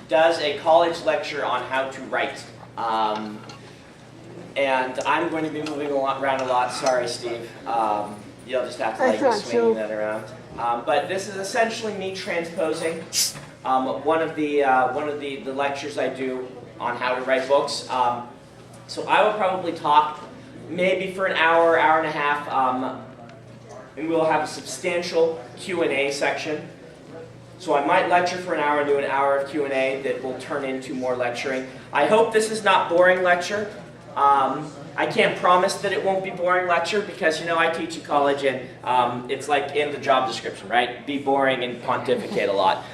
does a college lecture on how to write. And I'm going to be moving around a lot. Sorry, Steve. You'll just have to like be swinging that around. But this is essentially me transposing one of the lectures I do on how to write books. So I will probably talk maybe for an hour, hour and a half, and we'll have a substantial Q&A section. So I might lecture for an hour and do an hour of Q&A that will turn into more lecturing. I hope this is not boring lecture. I can't promise that it won't be boring lecture because, you know, I teach in college and it's like in the job description, right? Be boring and pontificate a lot.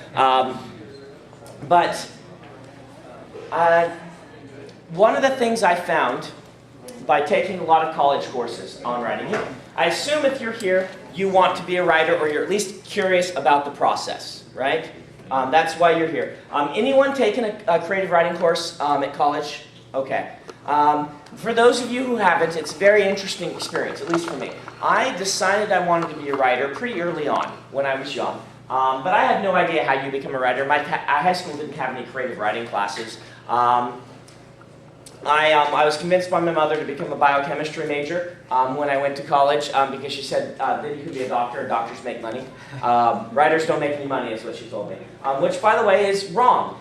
One of the things I found by taking a lot of college courses on writing, I assume if you're here, you want to be a writer or you're at least curious about the process, right? That's why you're here. Anyone taken a creative writing course at college? Okay. For those of you who haven't, it's a very interesting experience, at least for me. I decided I wanted to be a writer pretty early on when I was young. But I had no idea how you become a writer. My high school didn't have any creative writing classes. I was convinced by my mother to become a biochemistry major when I went to college because she said then you could be a doctor and doctors make money. Writers don't make any money is what she told me. Which, by the way, is wrong.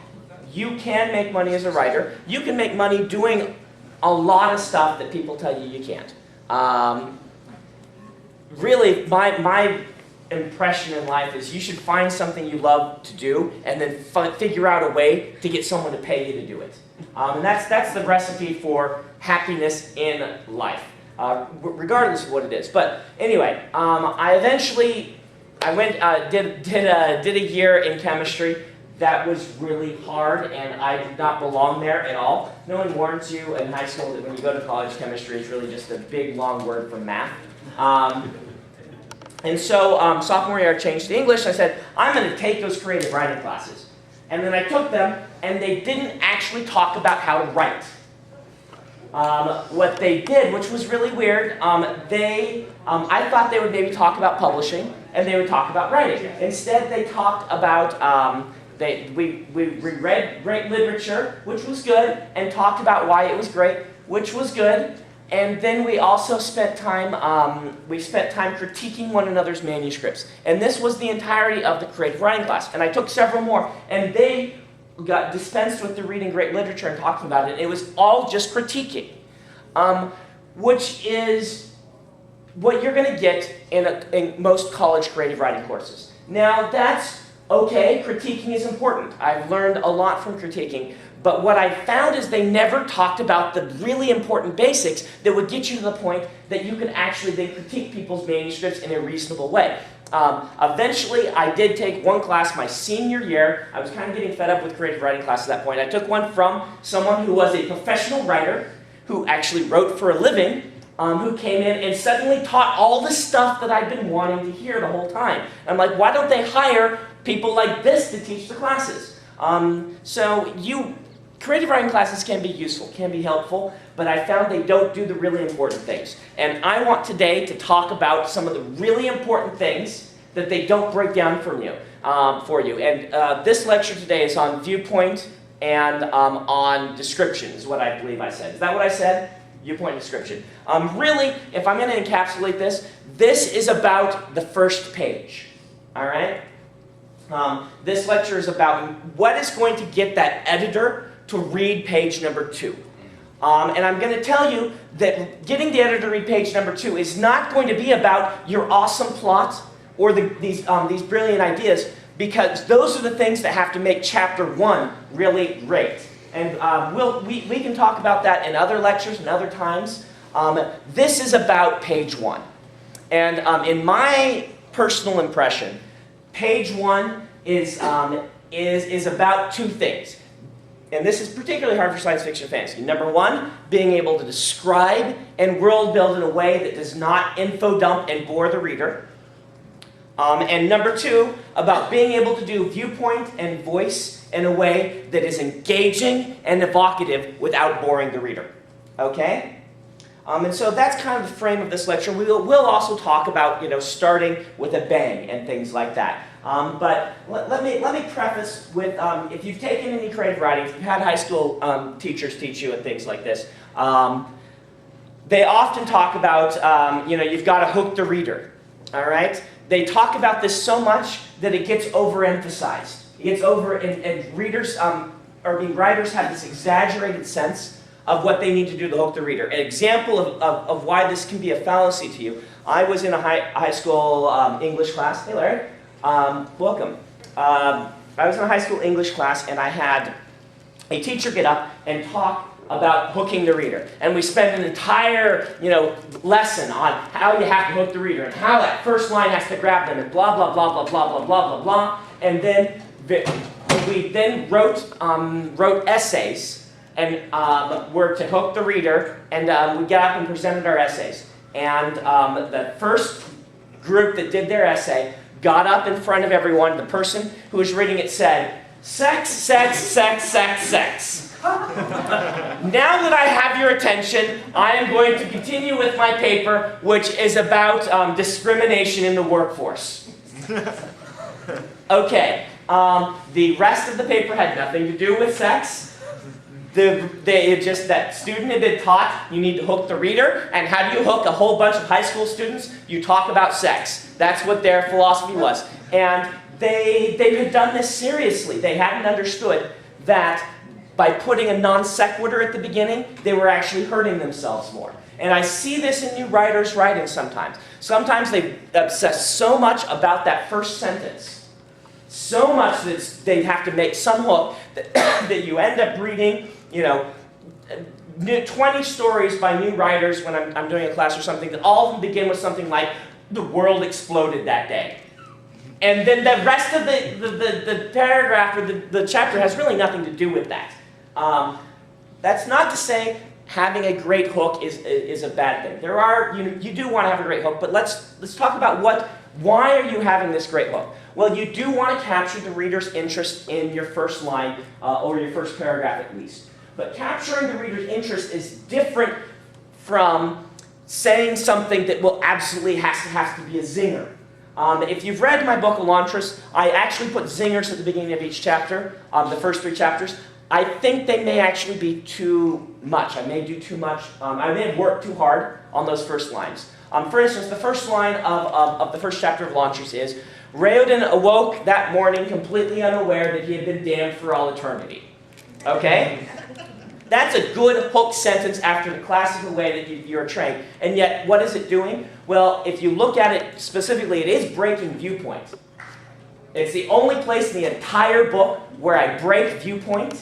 You can make money as a writer. You can make money doing a lot of stuff that people tell you you can't. Really, my impression in life is you should find something you love to do and then figure out a way to get someone to pay you to do it. And that's the recipe for happiness in life, regardless of what it is. But anyway, I did a year in chemistry. That was really hard, and I did not belong there at all. No one warns you in high school that when you go to college, chemistry is really just a big, long word for math. And so sophomore year I changed to English. I said, I'm going to take those creative writing classes. And then I took them, and they didn't actually talk about how to write. What they did, which was really weird, I thought they would maybe talk about publishing, and they would talk about writing. Instead, they talked about, we read great literature, which was good, and talked about why it was great, which was good. And then we also spent time critiquing one another's manuscripts. And this was the entirety of the creative writing class. And I took several more, and they got dispensed with the reading great literature and talking about it. It was all just critiquing, which is what you're going to get in most college creative writing courses. Now, that's okay. Critiquing is important. I've learned a lot from critiquing. But what I found is they never talked about the really important basics that would get you to the point that you can actually then critique people's manuscripts in a reasonable way. Eventually, I did take one class my senior year. I was kind of getting fed up with creative writing class at that point. I took one from someone who was a professional writer, who actually wrote for a living, who came in and suddenly taught all the stuff that I'd been wanting to hear the whole time. I'm like, why don't they hire people like this to teach the classes? Creative writing classes can be useful, can be helpful, but I found they don't do the really important things. And I want today to talk about some of the really important things that they don't break down for you. And this lecture today is on viewpoint and on description, is what I believe I said. Is that what I said? Viewpoint and description. Really, if I'm going to encapsulate this is about the first page. All right? This lecture is about what is going to get that editor to read page number 2. And I'm going to tell you that getting the editor to read page number 2 is not going to be about your awesome plot or these brilliant ideas, because those are the things that have to make chapter 1 really great. And we can talk about that in other lectures and other times. This is about page 1. And in my personal impression, page 1 is about 2 things. And this is particularly hard for science fiction and fantasy. Number 1, being able to describe and world build in a way that does not info dump and bore the reader. And number 2, about being able to do viewpoint and voice in a way that is engaging and evocative without boring the reader. Okay? And so that's kind of the frame of this lecture. We'll also talk about, starting with a bang and things like that. But let me preface with, if you've taken any creative writing, if you've had high school teachers teach you and things like this, they often talk about, you've got to hook the reader, all right? They talk about this so much that it gets overemphasized. It gets and readers, writers have this exaggerated sense of what they need to do to hook the reader. An example of why this can be a fallacy to you. I was in a high school English class. Hey, Larry. Welcome. I was in a high school English class, and I had a teacher get up and talk about hooking the reader. And we spent an entire, lesson on how you have to hook the reader and how that first line has to grab them and blah, blah, blah, blah, blah, blah, blah, blah, blah. And then we then wrote essays and were to hook the reader, and we got up and presented our essays. And the first group that did their essay got up in front of everyone. The person who was reading it said, "Sex, sex, sex, sex, sex." Now that I have your attention, I am going to continue with my paper, which is about discrimination in the workforce. Okay, the rest of the paper had nothing to do with sex. That student had been taught you need to hook the reader, and how do you hook a whole bunch of high school students? You talk about sex. That's what their philosophy was. And they had done this seriously. They hadn't understood that by putting a non sequitur at the beginning, they were actually hurting themselves more. And I see this in new writers' writing sometimes. Sometimes they obsess so much about that first sentence, so much that they have to make some hook that you end up reading, 20 stories by new writers when I'm doing a class or something, that all of them begin with something like, "The world exploded that day." And then the rest of the paragraph or the chapter has really nothing to do with that. That's not to say having a great hook is a bad thing. There are, you do want to have a great hook, but let's talk about why are you having this great hook? Well, you do want to capture the reader's interest in your first line or your first paragraph at least. But capturing the reader's interest is different from saying something that will absolutely has to be a zinger. If you've read my book, Elantris, I actually put zingers at the beginning of each chapter, the first 3 chapters. I think they may actually be too much. I may do too much. I may have worked too hard on those first lines. For instance, the first line of the first chapter of Elantris is, "Raoden awoke that morning completely unaware that he had been damned for all eternity." Okay? That's a good hook sentence after the classical way that you're trained. And yet, what is it doing? Well, if you look at it specifically, it is breaking viewpoint. It's the only place in the entire book where I break viewpoint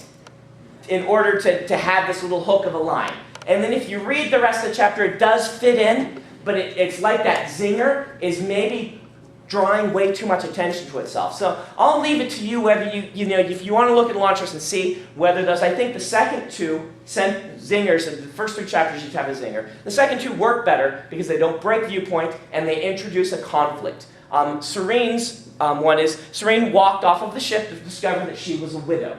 in order to have this little hook of a line. And then if you read the rest of the chapter, it does fit in, but it's like that zinger is maybe drawing way too much attention to itself. So I'll leave it to you whether if you want to look at Elantris and see whether those, I think the second 2 zingers, the first 3 chapters each have a zinger. The second 2 work better because they don't break viewpoint and they introduce a conflict. Serene's one is, Serene walked off of the ship to discover that she was a widow.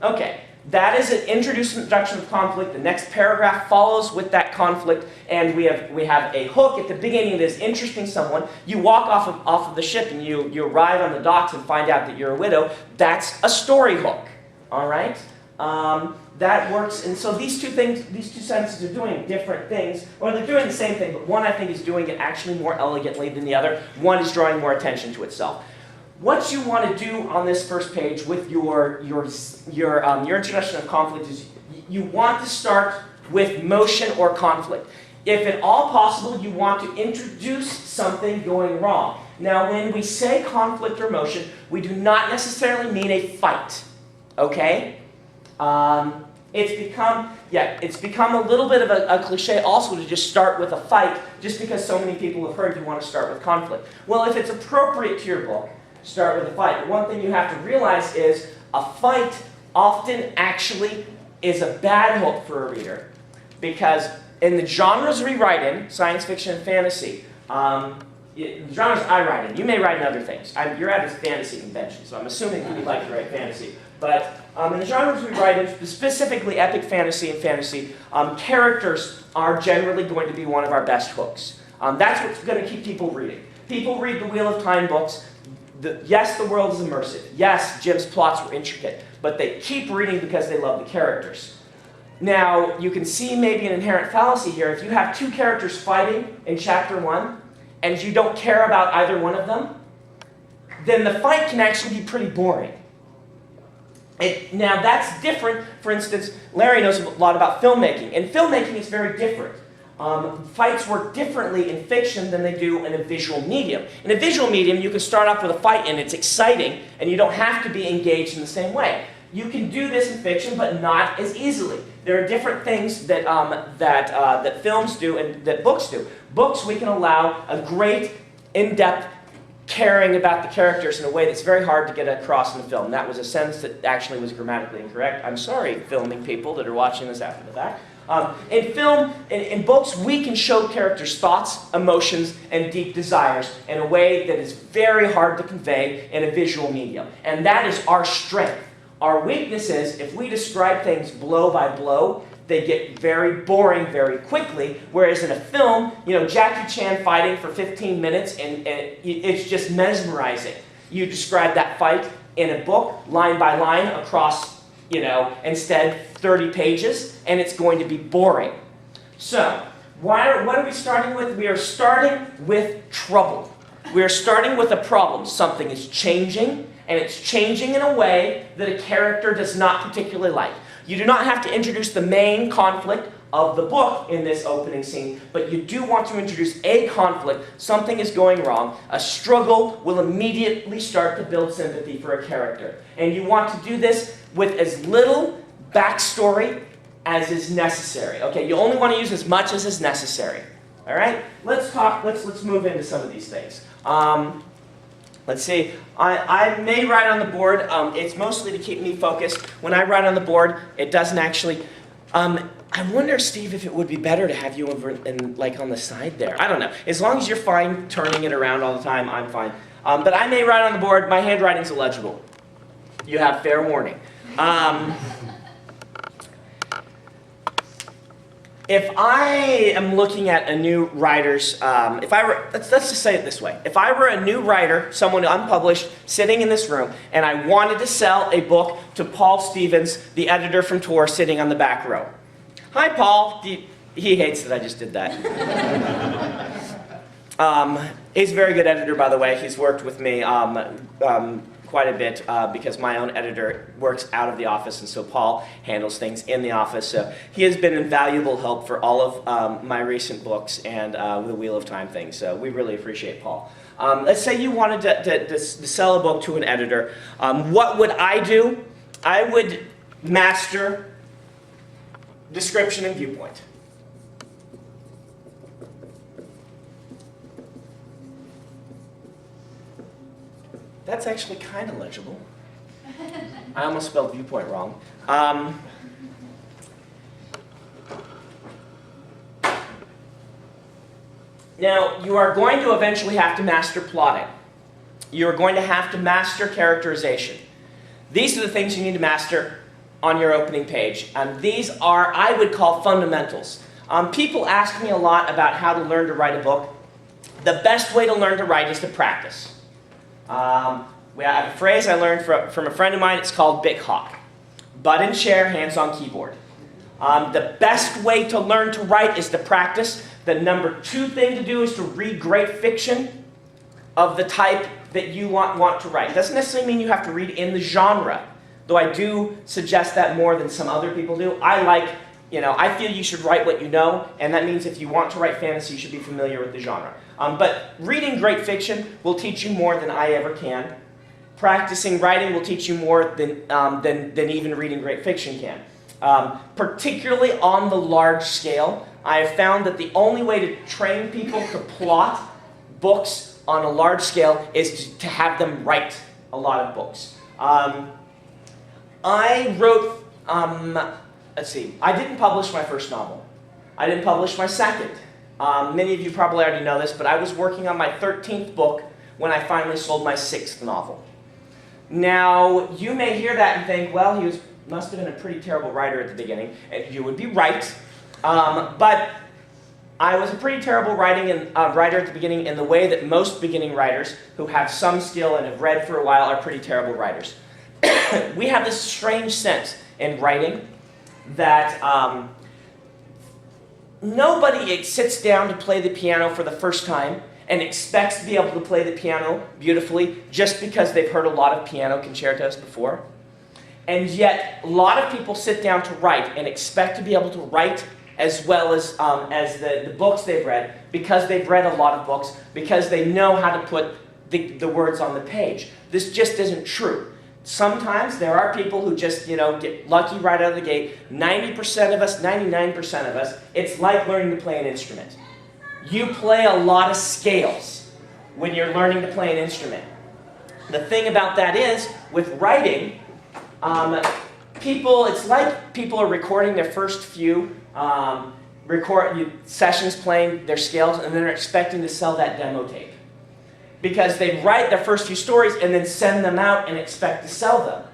Okay. That is an introduction of conflict. The next paragraph follows with that conflict, and we have a hook at the beginning that is interesting someone. You walk off of the ship and you arrive on the docks and find out that you're a widow. That's a story hook. All right? That works. And so these two sentences are doing different things, or they're doing the same thing, but one I think is doing it actually more elegantly than the other. One is drawing more attention to itself. What you want to do on this first page with your introduction of conflict is you want to start with motion or conflict. If at all possible, you want to introduce something going wrong. Now, when we say conflict or motion, we do not necessarily mean a fight. Okay? It's become a little bit of a cliche also to just start with a fight, just because so many people have heard you want to start with conflict. Well, if it's appropriate to your book, start with a fight. But one thing you have to realize is a fight often actually is a bad hook for a reader, because in the genres we write in, science fiction and fantasy, the genres I write in, you may write in other things. You're at a fantasy convention, so I'm assuming that you like to write fantasy. But In the genres we write in, specifically epic fantasy and fantasy, characters are generally going to be one of our best hooks. That's what's going to keep people reading. People read the Wheel of Time books. Yes, the world is immersive. Yes, Jim's plots were intricate. But they keep reading because they love the characters. Now, you can see maybe an inherent fallacy here. If you have two characters fighting in Chapter 1, and you don't care about either one of them, then the fight can actually be pretty boring. Now, that's different. For instance, Larry knows a lot about filmmaking. In filmmaking, it's very different. Fights work differently in fiction than they do in a visual medium. In a visual medium, you can start off with a fight and it's exciting, and you don't have to be engaged in the same way. You can do this in fiction, but not as easily. There are different things that, that films do and that books do. Books, we can allow a great, in-depth caring about the characters in a way that's very hard to get across in the film. That was a sentence that actually was grammatically incorrect. I'm sorry, filming people that are watching this after the fact. In film, in books, we can show characters' thoughts, emotions, and deep desires in a way that is very hard to convey in a visual medium. And that is our strength. Our weakness is, if we describe things blow by blow, they get very boring very quickly, whereas in a film, Jackie Chan fighting for 15 minutes, and it's just mesmerizing. You describe that fight in a book, line by line, across, instead 30 pages, and it's going to be boring. So, what are we starting with? We are starting with trouble. We are starting with a problem. Something is changing, and it's changing in a way that a character does not particularly like. You do not have to introduce the main conflict of the book in this opening scene, but you do want to introduce a conflict. Something is going wrong. A struggle will immediately start to build sympathy for a character. And you want to do this with as little backstory as is necessary. Okay, you only want to use as much as is necessary. All right? Let's move into some of these things. Let's see. I may write on the board. It's mostly to keep me focused. When I write on the board, it doesn't actually... I wonder, Steve, if it would be better to have you over on the side there. I don't know. As long as you're fine turning it around all the time, I'm fine. But I may write on the board. My handwriting's illegible. You have fair warning. If I am looking at a new writer's, let's just say it this way. If I were a new writer, someone unpublished, sitting in this room, and I wanted to sell a book to Paul Stevens, the editor from Tor, sitting on the back row. Hi, Paul. He hates that I just did that. He's a very good editor, by the way. He's worked with me quite a bit because my own editor works out of the office, and so Paul handles things in the office. So he has been invaluable help for all of my recent books and the Wheel of Time thing. So we really appreciate Paul. Let's say you wanted to sell a book to an editor. What would I do? I would master description and viewpoint. That's actually kind of legible. I almost spelled viewpoint wrong. Now, you are going to eventually have to master plotting. You are going to have to master characterization. These are the things you need to master on your opening page. These are, I would call, fundamentals. People ask me a lot about how to learn to write a book. The best way to learn to write is to practice. We have a phrase I learned from a friend of mine. It's called Big Hawk. Butt in chair, hands on keyboard. The best way to learn to write is to practice. The number 2 thing to do is to read great fiction of the type that you want to write. It doesn't necessarily mean you have to read in the genre, though I do suggest that more than some other people do. I feel you should write what you know, and that means if you want to write fantasy, you should be familiar with the genre. But reading great fiction will teach you more than I ever can. Practicing writing will teach you more than even reading great fiction can. Particularly on the large scale, I have found that the only way to train people to plot books on a large scale is to have them write a lot of books. I wrote, let's see, I didn't publish my first novel. I didn't publish my second. Many of you probably already know this, but I was working on my 13th book when I finally sold my 6th novel. Now, you may hear that and think, well, he was must have been a pretty terrible writer at the beginning. And you would be right. But I was a pretty terrible writer at the beginning in the way that most beginning writers who have some skill and have read for a while are pretty terrible writers. We have this strange sense in writing that nobody sits down to play the piano for the first time and expects to be able to play the piano beautifully just because they've heard a lot of piano concertos before. And yet, a lot of people sit down to write and expect to be able to write as well as the books they've read, because they've read a lot of books, because they know how to put the words on the page. This just isn't true. Sometimes there are people who just, get lucky right out of the gate. 90% of us, 99% of us, it's like learning to play an instrument. You play a lot of scales when you're learning to play an instrument. The thing about that is, with writing, it's like people are recording their first few sessions playing their scales, and then they're expecting to sell that demo tape. Because they write their first few stories and then send them out and expect to sell them.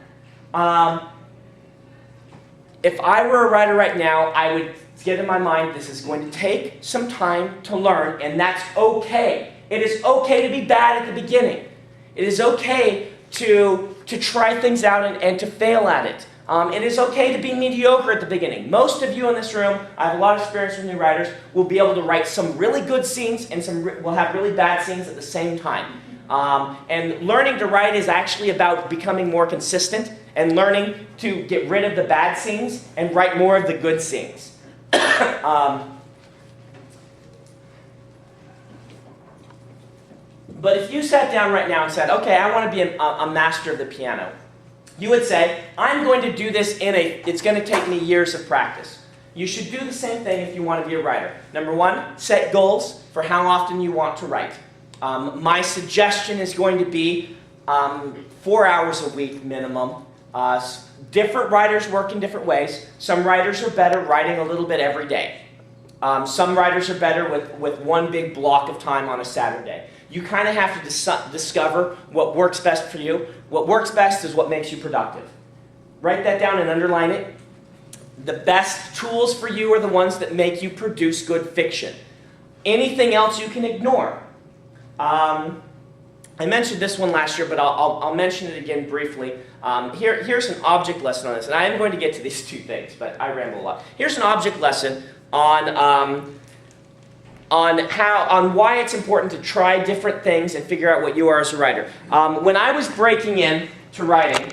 If I were a writer right now, I would get in my mind, this is going to take some time to learn, and that's okay. It is okay to be bad at the beginning. It is okay to try things out and to fail at it. It is okay to be mediocre at the beginning. Most of you in this room, I have a lot of experience with new writers, will be able to write some really good scenes and will have really bad scenes at the same time. And learning to write is actually about becoming more consistent and learning to get rid of the bad scenes and write more of the good scenes. But if you sat down right now and said, okay, I want to be a master of the piano, you would say, I'm going to do this it's going to take me years of practice. You should do the same thing if you want to be a writer. Number one, set goals for how often you want to write. My suggestion is going to be 4 hours a week minimum. Different writers work in different ways. Some writers are better writing a little bit every day. Some writers are better with one big block of time on a Saturday. You kind of have to discover what works best for you. What works best is what makes you productive. Write that down and underline it. The best tools for you are the ones that make you produce good fiction. Anything else you can ignore. I mentioned this one last year, but I'll mention it again briefly. Here's an object lesson on this, and I am going to get to these two things, but I ramble a lot. Here's an object lesson on why it's important to try different things and figure out what you are as a writer. When I was breaking in to writing,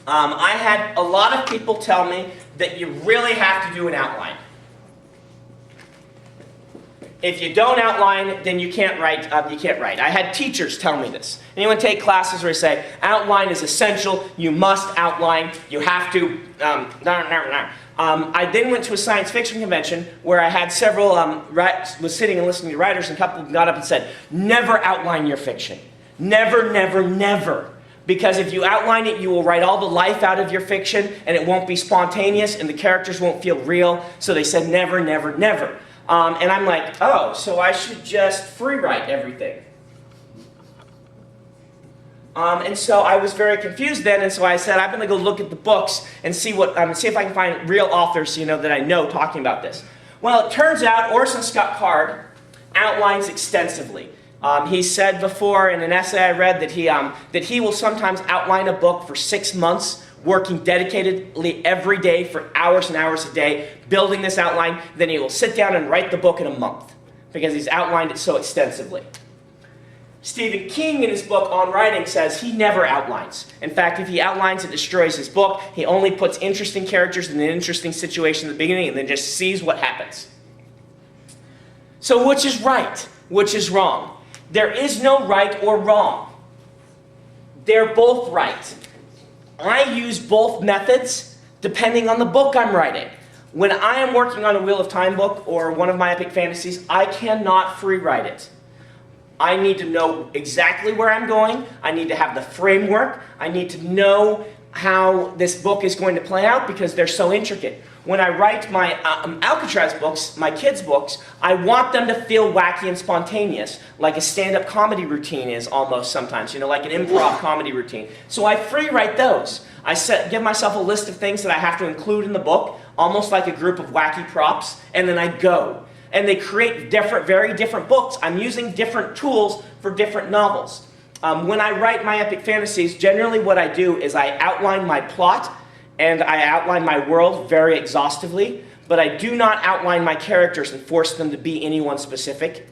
I had a lot of people tell me that you really have to do an outline. If you don't outline, then you can't write. I had teachers tell me this. Anyone take classes where they say, outline is essential, you must outline, you have to, I then went to a science fiction convention where I had several, was sitting and listening to writers, and a couple got up and said, never outline your fiction. Never, never, never. Because if you outline it, you will write all the life out of your fiction, and it won't be spontaneous, and the characters won't feel real. So they said never, never, never. And I'm like, oh, so I should just free write everything. And so I was very confused then, and so I said, I'm going to go look at the books and see if I can find real authors, that I know talking about this. Well, it turns out Orson Scott Card outlines extensively. He said before in an essay I read that he will sometimes outline a book for 6 months, working dedicatedly every day for hours and hours a day, building this outline. Then he will sit down and write the book in a month because he's outlined it so extensively. Stephen King, in his book On Writing, says he never outlines. In fact, if he outlines, it destroys his book. He only puts interesting characters in an interesting situation at the beginning and then just sees what happens. So which is right? Which is wrong? There is no right or wrong. They're both right. I use both methods depending on the book I'm writing. When I am working on a Wheel of Time book or one of my epic fantasies, I cannot free write it. I need to know exactly where I'm going. I need to have the framework. I need to know how this book is going to play out because they're so intricate. When I write my Alcatraz books, my kids' books, I want them to feel wacky and spontaneous, like a stand-up comedy routine is almost sometimes, like an improv comedy routine. So I free write those. I give myself a list of things that I have to include in the book, almost like a group of wacky props, and then I go. And they create very different books. I'm using different tools for different novels. When I write my epic fantasies, generally what I do is I outline my plot and I outline my world very exhaustively, but I do not outline my characters and force them to be anyone specific.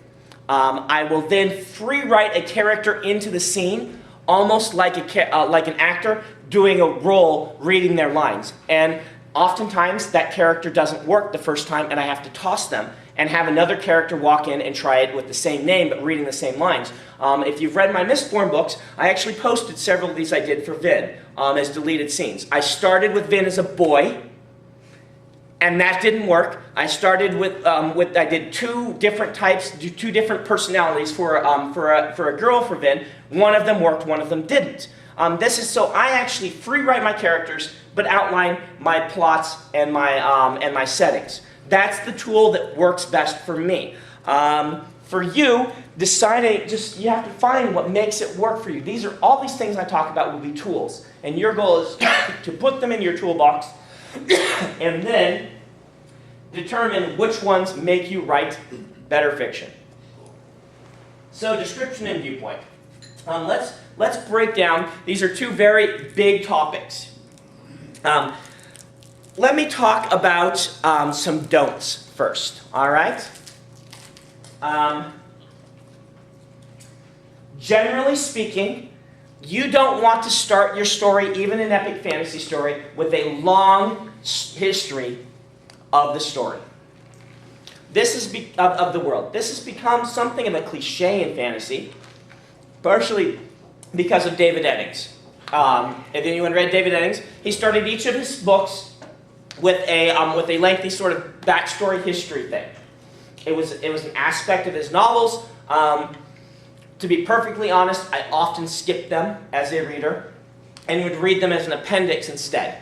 I will then free write a character into the scene, almost like an actor doing a role, reading their lines. And oftentimes that character doesn't work the first time and I have to toss them and have another character walk in and try it with the same name but reading the same lines. If you've read my Mistborn books, I actually posted several of these I did for Vin as deleted scenes. I started with Vin as a boy, and that didn't work. I started I did two different personalities for a girl for Vin. One of them worked, one of them didn't. This is so I actually free write my characters, but outline my plots and my settings. That's the tool that works best for me. For you, you have to find what makes it work for you. All these things I talk about will be tools, and your goal is to put them in your toolbox, and then determine which ones make you write better fiction. So, description and viewpoint. Let's break down. These are two very big topics. Let me talk about some don'ts first, all right? Generally speaking, you don't want to start your story, even an epic fantasy story, with a long history of the story. This is of the world. This has become something of a cliche in fantasy, partially because of David Eddings. If anyone read David Eddings, he started each of his books with a lengthy sort of backstory history thing. It was an aspect of his novels. To be perfectly honest, I often skipped them as a reader and would read them as an appendix instead.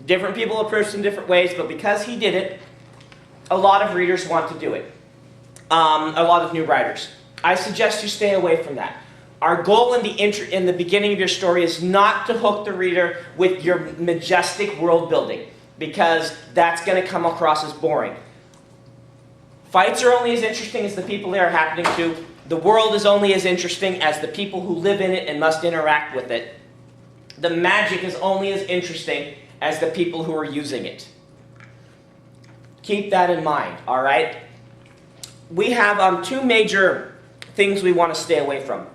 Different people approach them different ways, but because he did it, a lot of readers want to do it. A lot of new writers. I suggest you stay away from that. Our goal in the beginning of your story is not to hook the reader with your majestic world building, because that's going to come across as boring. Fights are only as interesting as the people they are happening to. The world is only as interesting as the people who live in it and must interact with it. The magic is only as interesting as the people who are using it. Keep that in mind, all right? We have two major things we want to stay away from.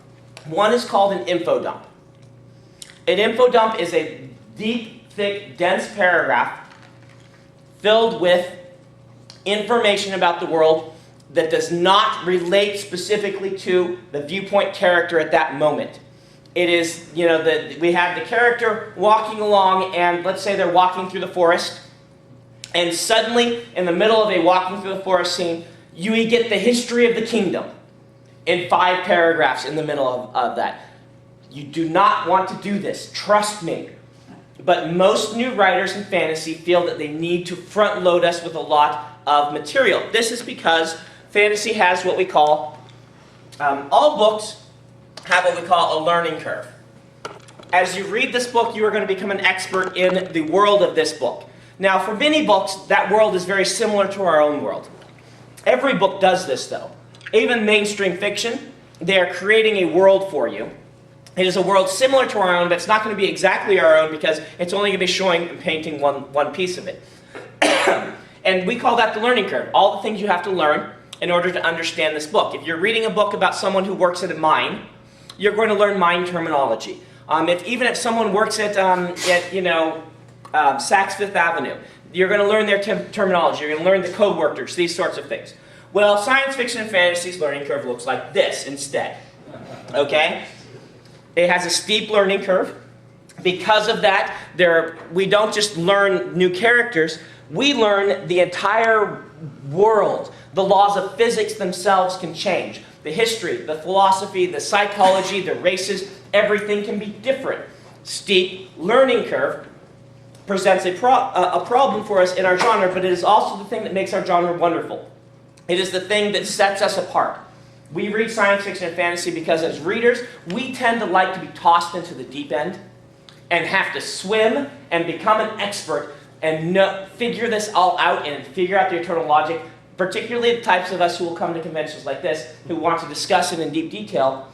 One is called an info dump. An info dump is a deep, thick, dense paragraph filled with information about the world that does not relate specifically to the viewpoint character at that moment. It is, we have the character walking along, and let's say they're walking through the forest, and suddenly, in the middle of a walking through the forest scene, you get the history of the kingdom in 5 paragraphs in the middle of that. You do not want to do this, trust me. But most new writers in fantasy feel that they need to front load us with a lot of material. This is because fantasy has what we call, all books have what we call a learning curve. As you read this book, you are going to become an expert in the world of this book. Now, for many books, that world is very similar to our own world. Every book does this, though. Even mainstream fiction, they are creating a world for you. It is a world similar to our own, but it's not going to be exactly our own because it's only going to be showing and painting one piece of it. And we call that the learning curve. All the things you have to learn in order to understand this book. If you're reading a book about someone who works at a mine, you're going to learn mine terminology. Even if someone works at Saks Fifth Avenue, you're going to learn their terminology. You're going to learn the code workers, these sorts of things. Well, science fiction and fantasy's learning curve looks like this instead. Okay? It has a steep learning curve. Because of that, we don't just learn new characters, we learn the entire world. The laws of physics themselves can change. The history, the philosophy, the psychology, the races, everything can be different. Steep learning curve presents a problem for us in our genre, but it is also the thing that makes our genre wonderful. It is the thing that sets us apart. We read science fiction and fantasy because as readers, we tend to like to be tossed into the deep end and have to swim and become an expert and figure this all out and figure out the eternal logic, particularly the types of us who will come to conventions like this who want to discuss it in deep detail.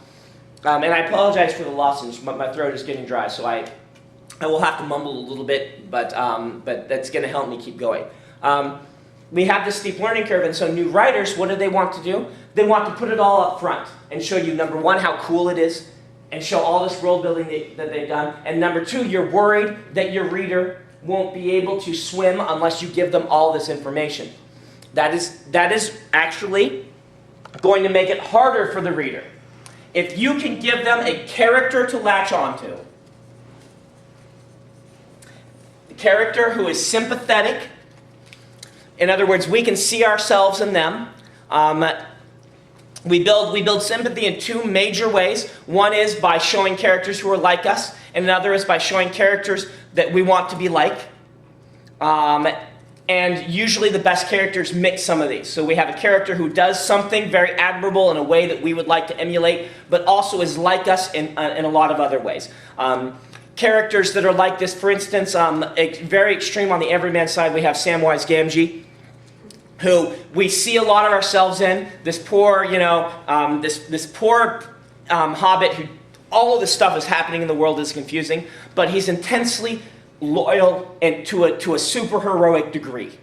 And I apologize for the lozenge, but my throat is getting dry, so I will have to mumble a little bit, but that's going to help me keep going. We have this steep learning curve, and so new writers, what do they want to do? They want to put it all up front and show you, number one, how cool it is, and show all this world building that they've done, and number two, you're worried that your reader won't be able to swim unless you give them all this information. That is actually going to make it harder for the reader. If you can give them a character to latch onto, a character who is sympathetic, in other words, we can see ourselves in them. We build sympathy in two major ways. One is by showing characters who are like us, and another is by showing characters that we want to be like. And usually the best characters mix some of these. So we have a character who does something very admirable in a way that we would like to emulate, but also is like us in a lot of other ways. Characters that are like this, for instance, very extreme on the everyman side, we have Samwise Gamgee, who we see a lot of ourselves in. This poor, this poor hobbit who all of this stuff is happening in the world is confusing, but he's intensely loyal and to a super heroic degree.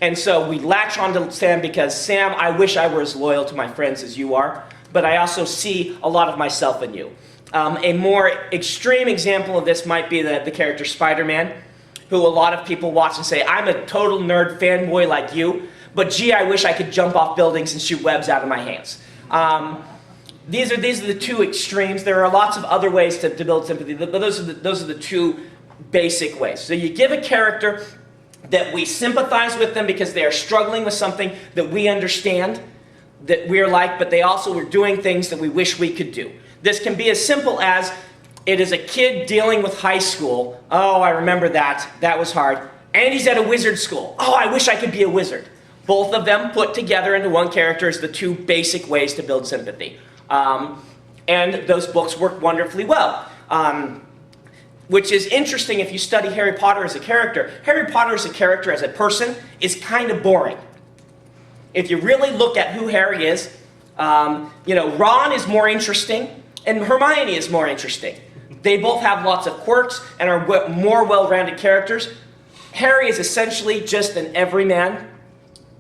And so we latch onto Sam because, Sam, I wish I were as loyal to my friends as you are, but I also see a lot of myself in you. A more extreme example of this might be the character Spider-Man, who a lot of people watch and say, I'm a total nerd fanboy like you, but gee, I wish I could jump off buildings and shoot webs out of my hands. These are the two extremes. There are lots of other ways to build sympathy, but those are the two basic ways. So you give a character that we sympathize with them because they are struggling with something that we understand, that we're like, but they also are doing things that we wish we could do. This can be as simple as, it is a kid dealing with high school. Oh, I remember that. That was hard. And he's at a wizard school. Oh, I wish I could be a wizard. Both of them put together into one character is the two basic ways to build sympathy. And those books work wonderfully well. Which is interesting if you study Harry Potter as a character. Harry Potter as a character, as a person, is kind of boring. If you really look at who Harry is, Ron is more interesting, and Hermione is more interesting. They both have lots of quirks and are more well-rounded characters. Harry is essentially just an everyman,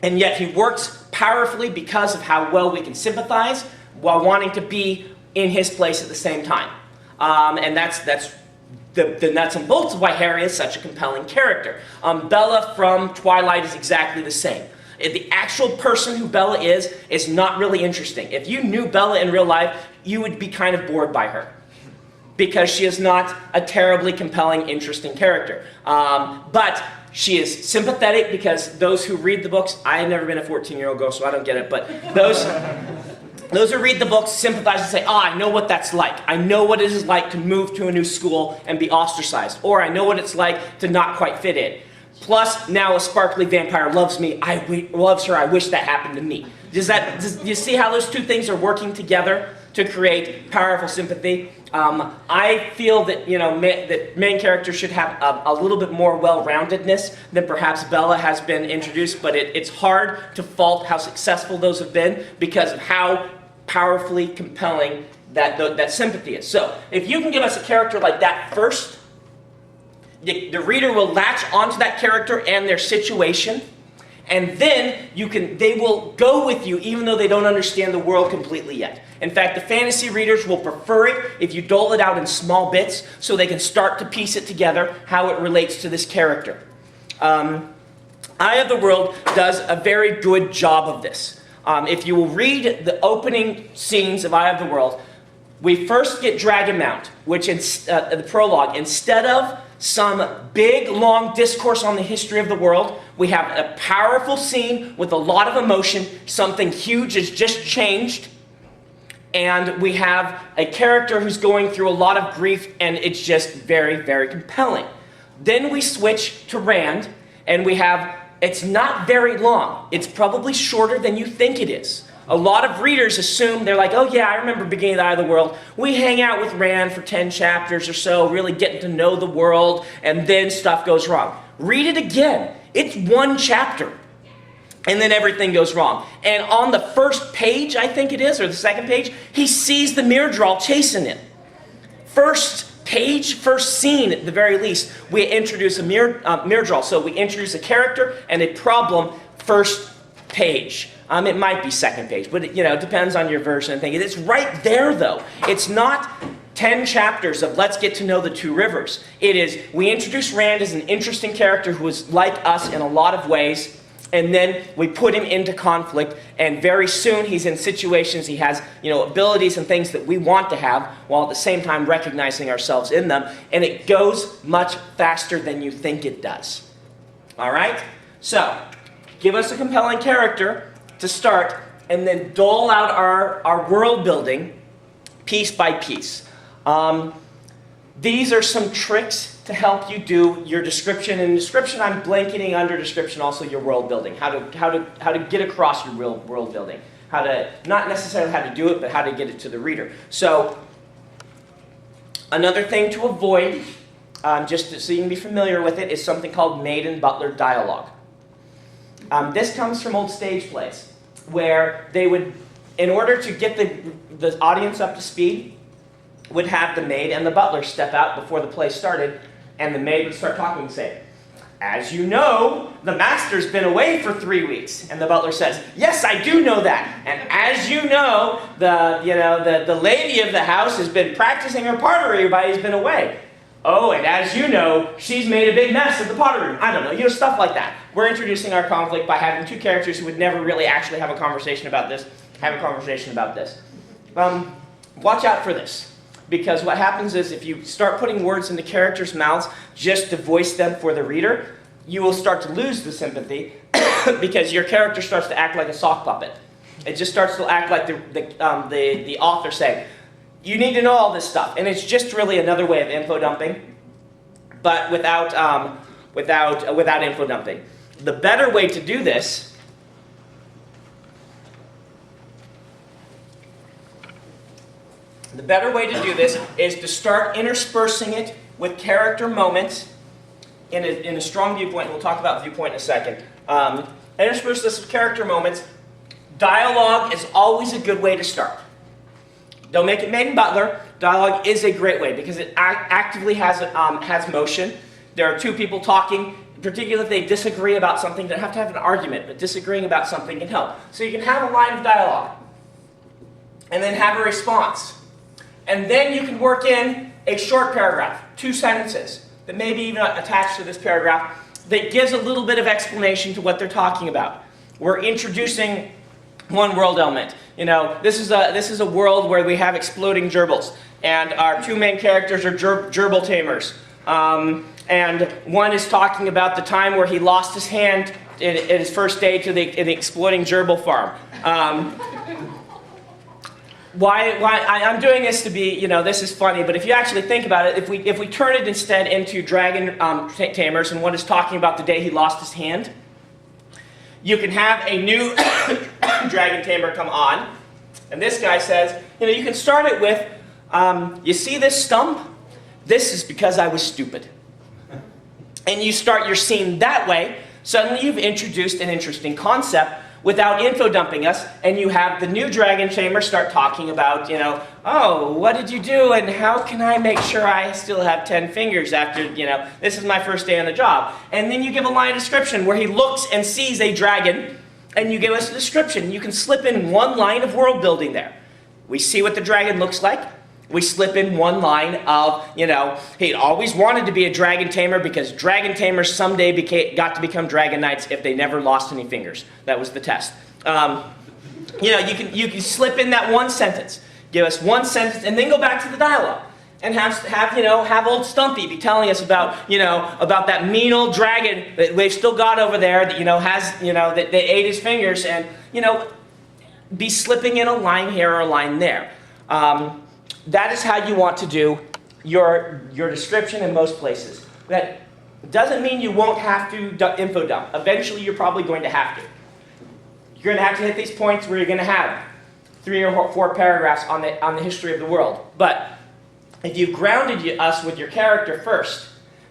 and yet he works powerfully because of how well we can sympathize while wanting to be in his place at the same time. And that's the nuts and bolts of why Harry is such a compelling character. Bella from Twilight is exactly the same. The actual person who Bella is not really interesting. If you knew Bella in real life, you would be kind of bored by her, because she is not a terribly compelling, interesting character. But she is sympathetic, because those who read the books, I have never been a 14-year-old girl, so I don't get it, but those who read the books sympathize and say, oh, I know what that's like. I know what it is like to move to a new school and be ostracized. Or I know what it's like to not quite fit in. Plus, now a sparkly vampire loves me, loves her, I wish that happened to me. Do you see how those two things are working together to create powerful sympathy? I feel that that main characters should have a little bit more well-roundedness than perhaps Bella has been introduced, but it's hard to fault how successful those have been because of how powerfully compelling that sympathy is. So, if you can give us a character like that first, the reader will latch onto that character and their situation, and then they will go with you even though they don't understand the world completely yet. In fact, the fantasy readers will prefer it if you dole it out in small bits so they can start to piece it together how it relates to this character. Eye of the World does a very good job of this. If you will read the opening scenes of Eye of the World, we first get Dragon Mount, which in the prologue, instead of some big, long discourse on the history of the world, we have a powerful scene with a lot of emotion. Something huge has just changed. And we have a character who's going through a lot of grief, and it's just very, very compelling. Then we switch to Rand, and we have, it's not very long. It's probably shorter than you think it is. A lot of readers assume, they're like, oh yeah, I remember beginning of the Eye of the World. We hang out with Rand for 10 chapters or so, really getting to know the world, and then stuff goes wrong. Read it again. It's one chapter. And then everything goes wrong. And on the first page, I think it is, or the second page, he sees the Myrddraal chasing him. First page, first scene at the very least, we introduce a Myrddraal. So we introduce a character and a problem first page. It might be second page, but it depends on your version and thing. It's right there though. It's not 10 chapters of let's get to know the two rivers. It is, we introduce Rand as an interesting character who is like us in a lot of ways, and then we put him into conflict, and very soon he's in situations, he has abilities and things that we want to have, while at the same time recognizing ourselves in them, and it goes much faster than you think it does. All right? So, give us a compelling character to start, and then dole out our world building piece by piece. These are some tricks to help you do your description. And description, I'm blanketing under description also your world building. How to get across your world building. How to, not necessarily how to do it, but how to get it to the reader. So, another thing to avoid, just so you can be familiar with it, is something called maid and butler dialogue. This comes from old stage plays, where they would, in order to get the audience up to speed, would have the maid and the butler step out before the play started, and the maid would start talking and say, as you know, the master's been away for 3 weeks. And the butler says, yes, I do know that. And as you know, the lady of the house has been practicing her pottery while he's been away. Oh, and as you know, she's made a big mess of the pottery room. I don't know, stuff like that. We're introducing our conflict by having two characters who would never really actually have a conversation about this, Watch out for this. Because what happens is if you start putting words into characters' mouths just to voice them for the reader, you will start to lose the sympathy because your character starts to act like a sock puppet. It just starts to act like the author saying, you need to know all this stuff. And it's just really another way of info dumping, but without info dumping. The better way to do this is to start interspersing it with character moments in a strong viewpoint. We'll talk about viewpoint in a second. Intersperse this with character moments. Dialogue is always a good way to start. Don't make it maid and butler. Dialogue is a great way because it actively has motion. There are two people talking, particularly if they disagree about something. They don't have to have an argument, but disagreeing about something can help. So you can have a line of dialogue and then have a response. And then you can work in a short paragraph, 2 sentences, that may be even attached to this paragraph, that gives a little bit of explanation to what they're talking about. We're introducing one world element. This is a world where we have exploding gerbils, and our two main characters are gerbil tamers. And one is talking about the time where he lost his hand in his first day to the exploding gerbil farm. I'm doing this to be, this is funny, but if you actually think about it, if we turn it instead into dragon tamers, and one is talking about the day he lost his hand, you can have a new dragon tamer come on, and this guy says, you can start it with, you see this stump? This is because I was stupid. And you start your scene that way, suddenly you've introduced an interesting concept without info dumping us, and you have the new dragon tamer start talking about, oh, what did you do, and how can I make sure I still have 10 fingers after, this is my first day on the job. And then you give a line of description where he looks and sees a dragon, and you give us a description. You can slip in one line of world building there. We see what the dragon looks like. We slip in one line of, he'd always wanted to be a dragon tamer because dragon tamers someday got to become dragon knights if they never lost any fingers. That was the test. You can slip in that one sentence. Give us one sentence and then go back to the dialogue. And have old Stumpy be telling us about, about that mean old dragon that we've still got over there that, that ate his fingers, and, be slipping in a line here or a line there. That is how you want to do your description in most places. That doesn't mean you won't have to info dump. Eventually, you're probably going to have to. you're going to have to hit these points where you're going to have 3 or 4 paragraphs on the history of the world. But if you've grounded us with your character first,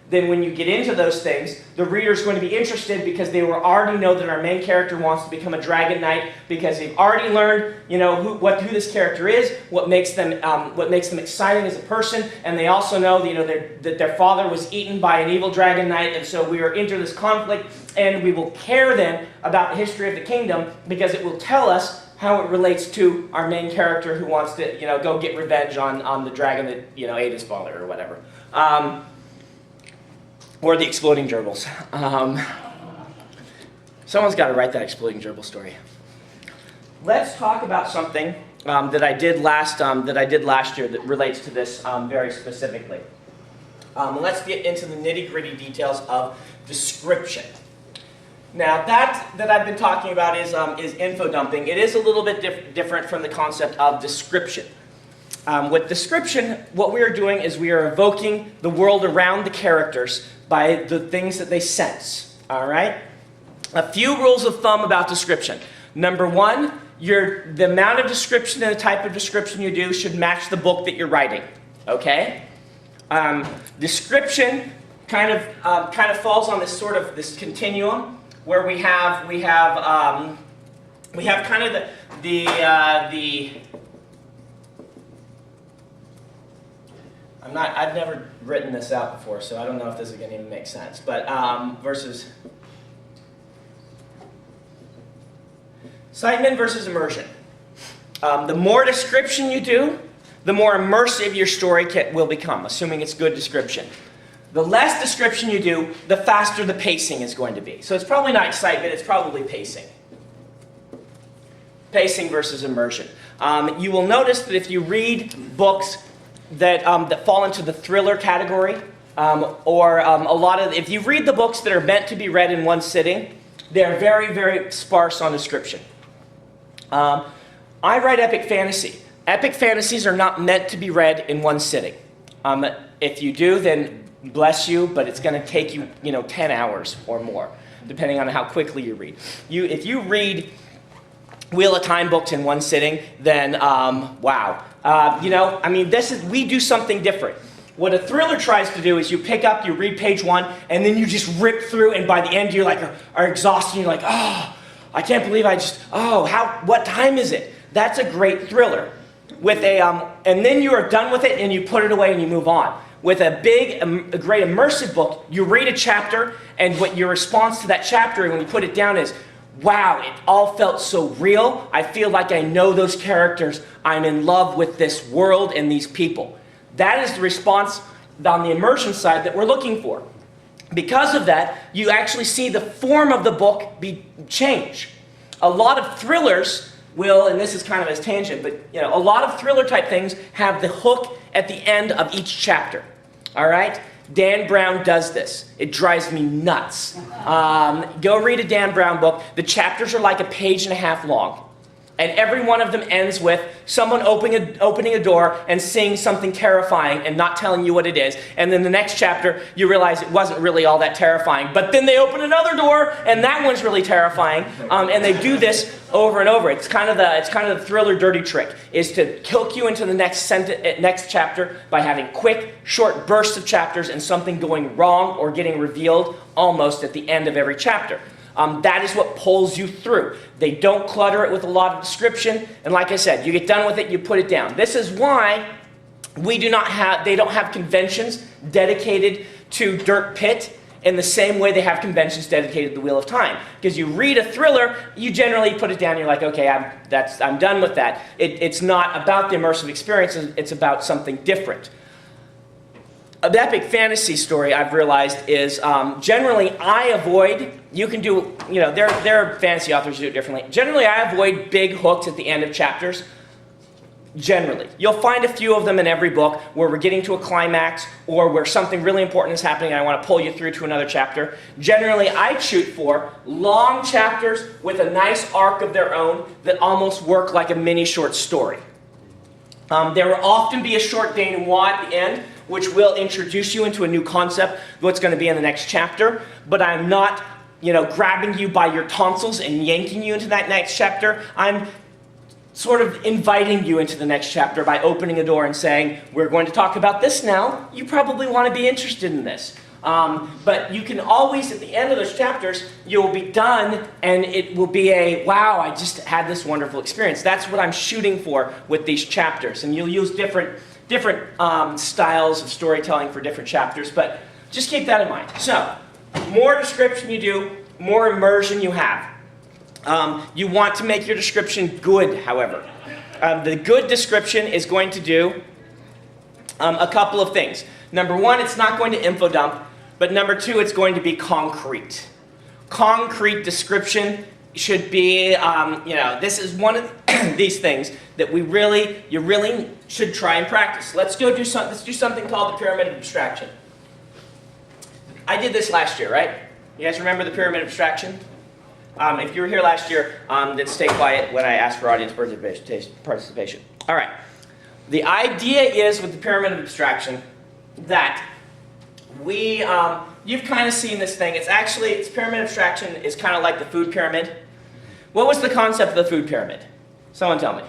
then when you get into those things, the reader's going to be interested because they will already know that our main character wants to become a dragon knight, because they've already learned, you know, who this character is, what makes them exciting as a person, and they also know, you know, that their father was eaten by an evil dragon knight, and so we are into this conflict, and we will care then about the history of the kingdom because it will tell us how it relates to our main character who wants to, you know, go get revenge on the dragon that, you know, ate his father or whatever. Or the exploding gerbils. Someone's got to write that exploding gerbil story. Let's talk about something that I did last year that relates to this very specifically. Let's get into the nitty-gritty details of description. Now that I've been talking about is info dumping. It is a little bit different from the concept of description. With description, what we are doing is we are evoking the world around the characters by the things that they sense. All right? A few rules of thumb about description. Number 1, the amount of description and the type of description you do should match the book that you're writing. Okay? Description kind of falls on this continuum where we have kind of the I've never written this out before, so I don't know if this is going to even make sense. But versus excitement versus immersion. The more description you do, the more immersive your story will become, assuming it's good description. The less description you do, the faster the pacing is going to be. So it's probably not excitement, it's probably pacing. Pacing versus immersion. You will notice that if you read books that fall into the thriller category, if you read the books that are meant to be read in one sitting, they're very, very sparse on description. I write epic fantasy. Epic fantasies are not meant to be read in one sitting. If you do, then bless you, but it's going to take you, 10 hours or more, depending on how quickly you read. If you read Wheel of Time books in one sitting, then wow. We do something different. What a thriller tries to do is you pick up, you read page 1, and then you just rip through, and by the end you are exhausted, and you're like, oh, I can't believe what time is it? That's a great thriller. And then you are done with it, and you put it away, and you move on. With a great immersive book, you read a chapter, and what your response to that chapter, when you put it down, is, wow, it all felt so real. I feel like I know those characters. I'm in love with this world and these people. That is the response on the immersion side that we're looking for. Because of that, you actually see the form of the book change. A lot of thrillers will, and this is kind of a tangent, but a lot of thriller type things have the hook at the end of each chapter. All right? Dan Brown does this. It drives me nuts. Go read a Dan Brown book. The chapters are like a page and a half long. And every one of them ends with someone opening a door and seeing something terrifying and not telling you what it is. And then the next chapter, you realize it wasn't really all that terrifying. But then they open another door, and that one's really terrifying. And they do this over and over. It's kind of the thriller dirty trick, is to hook you into the next chapter by having quick, short bursts of chapters and something going wrong or getting revealed almost at the end of every chapter. That is what pulls you through. They don't clutter it with a lot of description, and like I said, you get done with it, you put it down. This is why they don't have conventions dedicated to Dirt Pit in the same way they have conventions dedicated to the Wheel of Time. Because you read a thriller, you generally put it down, you're like, okay, I'm done with that. It's not about the immersive experience, it's about something different. An epic fantasy story, I've realized, is generally I avoid, you can do, there are fantasy authors who do it differently. Generally, I avoid big hooks at the end of chapters. Generally. You'll find a few of them in every book where we're getting to a climax or where something really important is happening and I want to pull you through to another chapter. Generally, I shoot for long chapters with a nice arc of their own that almost work like a mini short story. There will often be a short denouement at the end, which will introduce you into a new concept, what's going to be in the next chapter, but I'm not grabbing you by your tonsils and yanking you into that next chapter. I'm sort of inviting you into the next chapter by opening a door and saying, we're going to talk about this now. You probably want to be interested in this. But you can always, at the end of those chapters, you'll be done and it will be a, wow, I just had this wonderful experience. That's what I'm shooting for with these chapters. And you'll use different styles of storytelling for different chapters, but just keep that in mind. So, more description you do, more immersion you have. You want to make your description good, however. The good description is going to do a couple of things. Number one, it's not going to info dump, but number two, it's going to be concrete. Concrete description should be, this is one of these things that you really should try and practice. Let's do something called the pyramid of abstraction. I did this last year, right? You guys remember the pyramid of abstraction? If you were here last year, then stay quiet when I ask for audience participation. All right. The idea is with the pyramid of abstraction that you've kind of seen this thing. It's pyramid abstraction is kind of like the food pyramid. What was the concept of the food pyramid? Someone tell me.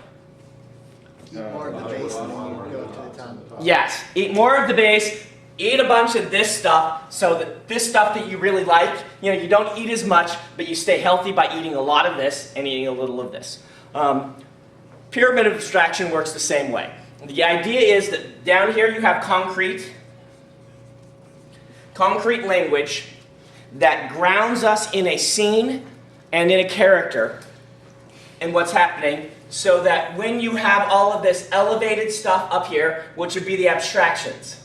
Eat more of the base and then you go to the top. Yes, eat more of the base, eat a bunch of this stuff, so that this stuff that you really like, you don't eat as much, but you stay healthy by eating a lot of this and eating a little of this. Pyramid of abstraction works the same way. The idea is that down here you have concrete language that grounds us in a scene and in a character and what's happening, so that when you have all of this elevated stuff up here, which would be the abstractions.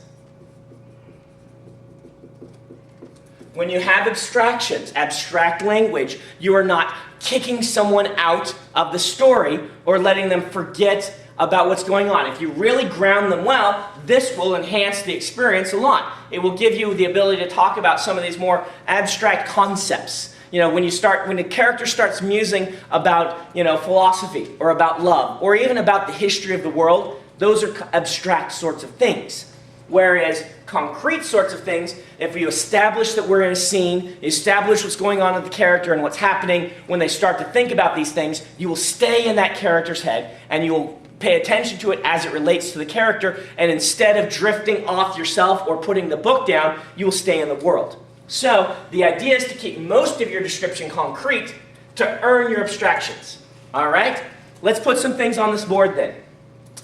When you have abstractions, abstract language, you are not kicking someone out of the story or letting them forget about what's going on. If you really ground them well, this will enhance the experience a lot. It will give you the ability to talk about some of these more abstract concepts. When the character starts musing about, philosophy or about love or even about the history of the world, those are abstract sorts of things. Whereas concrete sorts of things, if you establish that we're in a scene, establish what's going on with the character and what's happening, when they start to think about these things, you will stay in that character's head and you will pay attention to it as it relates to the character, and instead of drifting off yourself or putting the book down, you will stay in the world. So the idea is to keep most of your description concrete to earn your abstractions. All right? Let's put some things on this board then.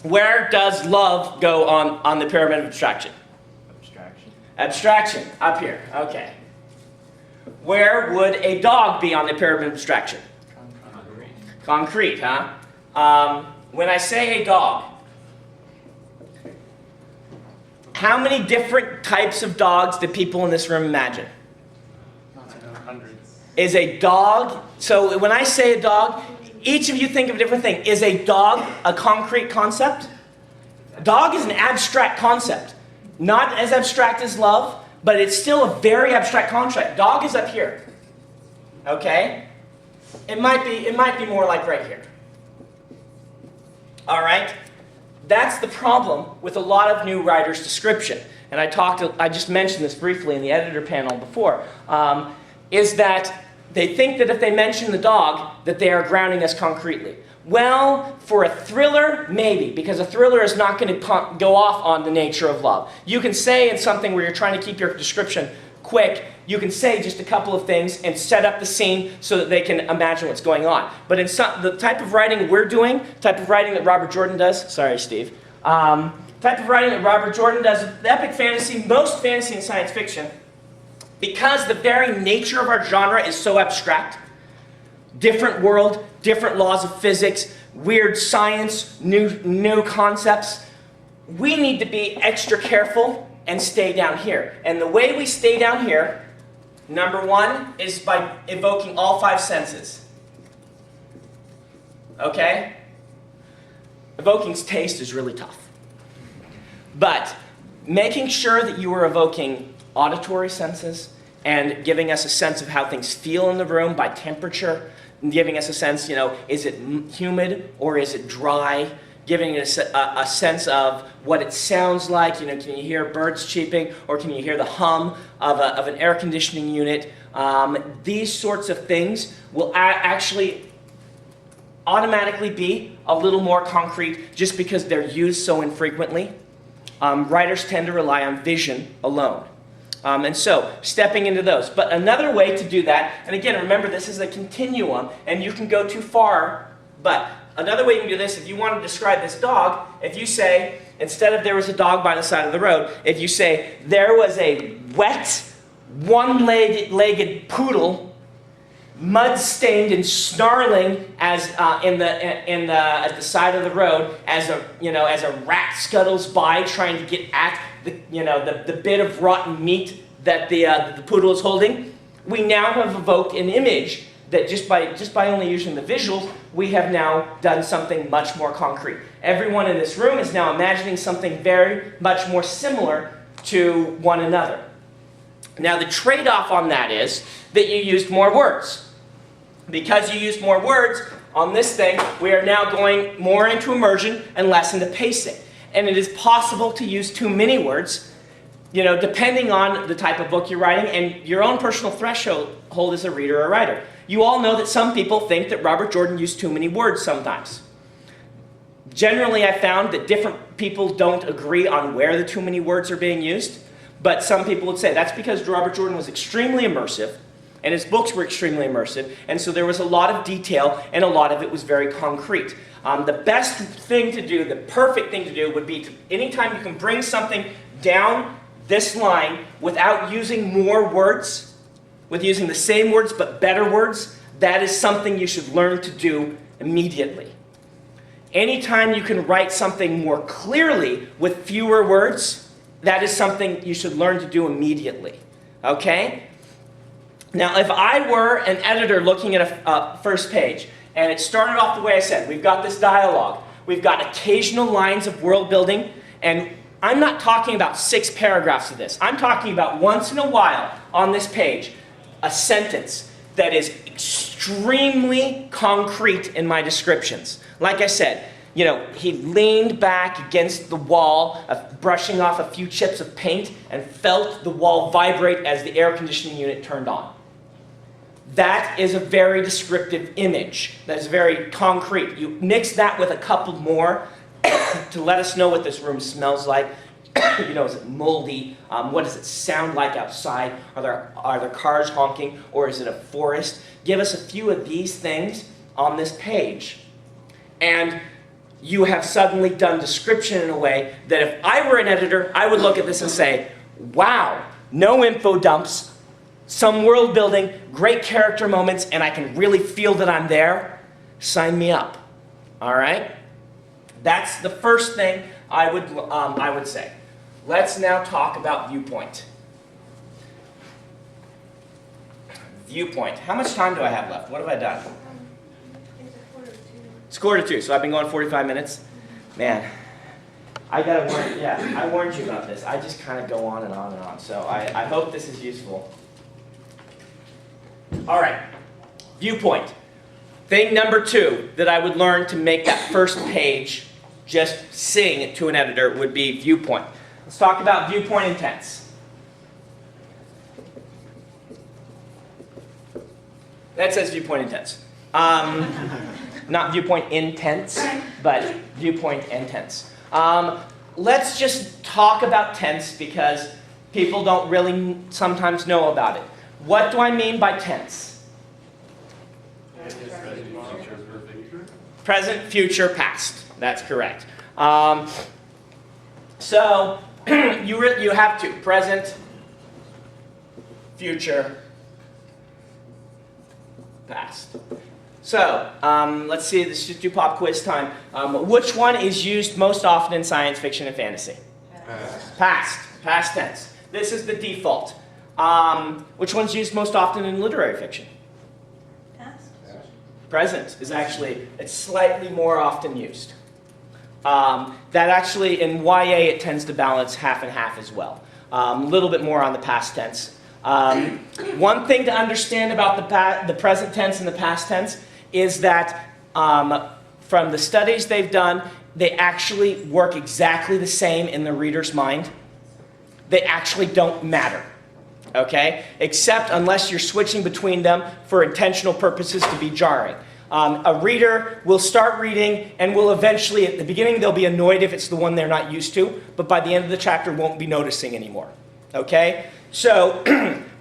Where does love go on the pyramid of abstraction? Abstraction. Abstraction, up here. Okay. Where would a dog be on the pyramid of abstraction? Concrete. Concrete, huh? When I say a dog, how many different types of dogs do people in this room imagine? Hundreds. Is a dog, so when I say a dog, each of you think of a different thing. Is a dog a concrete concept? Dog is an abstract concept. Not as abstract as love, but it's still a very abstract concept. Dog is up here. Okay? It might be more like right here. All right? That's the problem with a lot of new writers' description. And I just mentioned this briefly in the editor panel before, is that they think that if they mention the dog, that they are grounding us concretely. Well, for a thriller, maybe, because a thriller is not going to go off on the nature of love. You can say in something where you're trying to keep your description quick, you can say just a couple of things and set up the scene so that they can imagine what's going on. But in the type of writing we're doing, type of writing that Robert Jordan does, sorry Steve, type of writing that Robert Jordan does, epic fantasy, most fantasy and science fiction, because the very nature of our genre is so abstract, different world, different laws of physics, weird science, new concepts, we need to be extra careful and stay down here. And the way we stay down here, number one, is by evoking all five senses. Okay? Evoking taste is really tough. But making sure that you are evoking auditory senses and giving us a sense of how things feel in the room by temperature, and giving us a sense, is it humid or is it dry? Giving us a sense of what it sounds like. Can you hear birds cheeping, or can you hear the hum of an air conditioning unit? These sorts of things will actually automatically be a little more concrete just because they're used so infrequently. Writers tend to rely on vision alone. And so, stepping into those. But another way to do that, and again, remember this is a continuum, and you can go too far, but another way you can do this, if you want to describe this dog, if you say, instead of there was a dog by the side of the road, if you say, there was a wet, one-legged poodle, mud-stained and snarling as at the side of the road as a rat scuttles by trying to get at the bit of rotten meat that the poodle is holding. We now have evoked an image that just by only using the visuals, we have now done something much more concrete. Everyone in this room is now imagining something very much more similar to one another. Now the trade-off on that is that you used more words. Because you used more words on this thing, we are now going more into immersion and less into pacing. And it is possible to use too many words, depending on the type of book you're writing and your own personal threshold as a reader or writer. You all know that some people think that Robert Jordan used too many words sometimes. Generally, I found that different people don't agree on where the too many words are being used, but some people would say that's because Robert Jordan was extremely immersive, and his books were extremely immersive, and so there was a lot of detail, and a lot of it was very concrete. The best thing to do, the perfect thing to do, would be to, anytime you can bring something down this line without using more words, with using the same words but better words, that is something you should learn to do immediately. Anytime you can write something more clearly with fewer words, that is something you should learn to do immediately. Okay? Now, if I were an editor looking at a first page, and it started off the way I said, we've got this dialogue, we've got occasional lines of world building, and I'm not talking about 6 paragraphs of this. I'm talking about once in a while on this page, a sentence that is extremely concrete in my descriptions. Like I said, he leaned back against the wall, brushing off a few chips of paint, and felt the wall vibrate as the air conditioning unit turned on. That is a very descriptive image. That is very concrete. You mix that with a couple more to let us know what this room smells like. Is it moldy? What does it sound like outside? Are there cars honking, or is it a forest? Give us a few of these things on this page, and you have suddenly done description in a way that if I were an editor, I would look at this and say, wow, no info dumps, some world building, great character moments, and I can really feel that I'm there. Sign me up. All right? That's the first thing I would say. Let's now talk about Viewpoint. Viewpoint. How much time do I have left? What have I done? It's 1:45, so I've been going 45 minutes. Man, I gotta warn you. Yeah, I warned you about this. I just kind of go on and on and on. So I hope this is useful. All right, Viewpoint. Thing number 2 that I would learn to make that first page just sing to an editor would be Viewpoint. Let's talk about viewpoint and tense. That says viewpoint and tense. Not viewpoint intense, but viewpoint and tense. Let's just talk about tense because people don't really sometimes know about it. What do I mean by tense? Present, future, past. That's correct. So you have to present, future, past. So, let's see, let's just do pop quiz time. Which one is used most often in science fiction and fantasy? Past. Past tense. This is the default. Which one's used most often in literary fiction? Past. Present is actually, it's slightly more often used. That actually, in YA, it tends to balance half and half as well. A little bit more on the past tense. One thing to understand about the present tense and the past tense is that from the studies they've done, they actually work exactly the same in the reader's mind. They actually don't matter. okay? Except unless you're switching between them for intentional purposes to be jarring. A reader will start reading and will eventually, at the beginning, they'll be annoyed if it's the one they're not used to, but by the end of the chapter won't be noticing anymore, okay? So,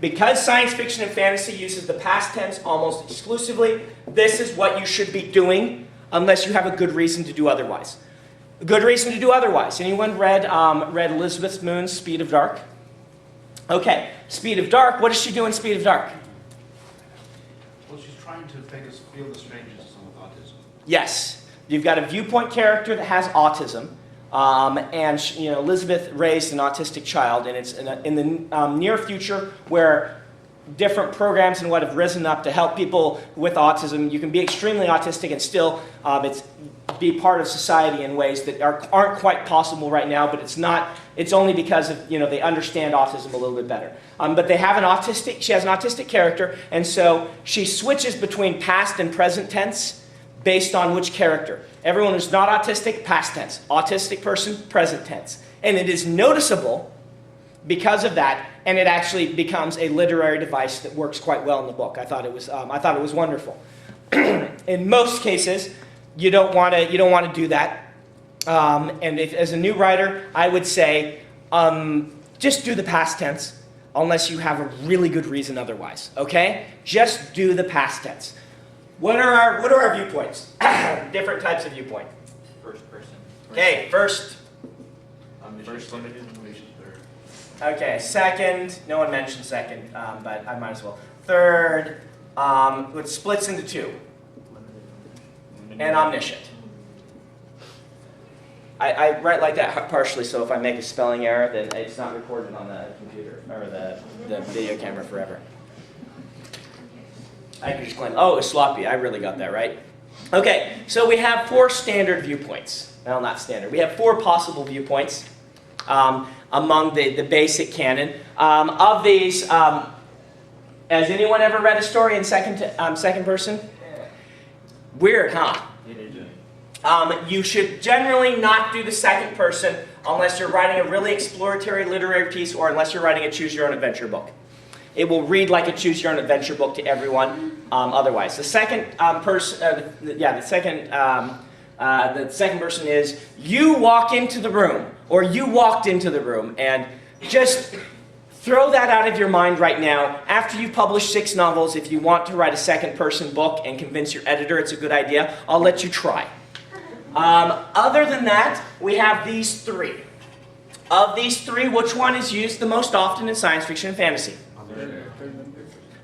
because science fiction and fantasy uses the past tense almost exclusively, this is what you should be doing unless you have a good reason to do otherwise. A good reason to do otherwise. Anyone read Elizabeth Moon's Speed of Dark? Okay, Speed of Dark, what does she do in Speed of Dark? Well, she's trying to make us feel the strangeness of someone with autism. Yes, you've got a Viewpoint character that has autism, and she, Elizabeth raised an autistic child, and it's in the near future where different programs and what have risen up to help people with autism. You can be extremely autistic and still be part of society in ways that aren't quite possible right now, but it's only because of, they understand autism a little bit better. But she has an autistic character, and so she switches between past and present tense based on which character. Everyone who's not autistic, past tense. Autistic person, present tense. And it is noticeable because of that, and it actually becomes a literary device that works quite well in the book. I thought it was wonderful. In most cases, you don't want to do that. As a new writer, I would say just do the past tense, unless you have a really good reason otherwise. Okay, just do the past tense. What are our viewpoints? Different types of viewpoint. First person. Okay, first. First limited. Okay, second. No one mentioned second, but I might as well. Third, it splits into two. And omniscient. I write like that partially, so if I make a spelling error, then it's not recorded on the computer or the video camera forever. I can just claim, oh, it's sloppy. I really got that right. Okay, so we have 4 standard viewpoints. Well, not standard. We have 4 possible viewpoints among the basic canon. Of these, has anyone ever read a story in second person? Weird, huh? You should generally not do the second person unless you're writing a really exploratory literary piece or unless you're writing a choose-your-own-adventure book. It will read like a choose-your-own-adventure book to everyone otherwise. The second the second person is you walk into the room or you walked into the room, and just throw that out of your mind right now. After you publish 6 novels, if you want to write a second person book and convince your editor it's a good idea, I'll let you try. Other than that, we have these 3. Of these 3, which one is used the most often in science fiction and fantasy?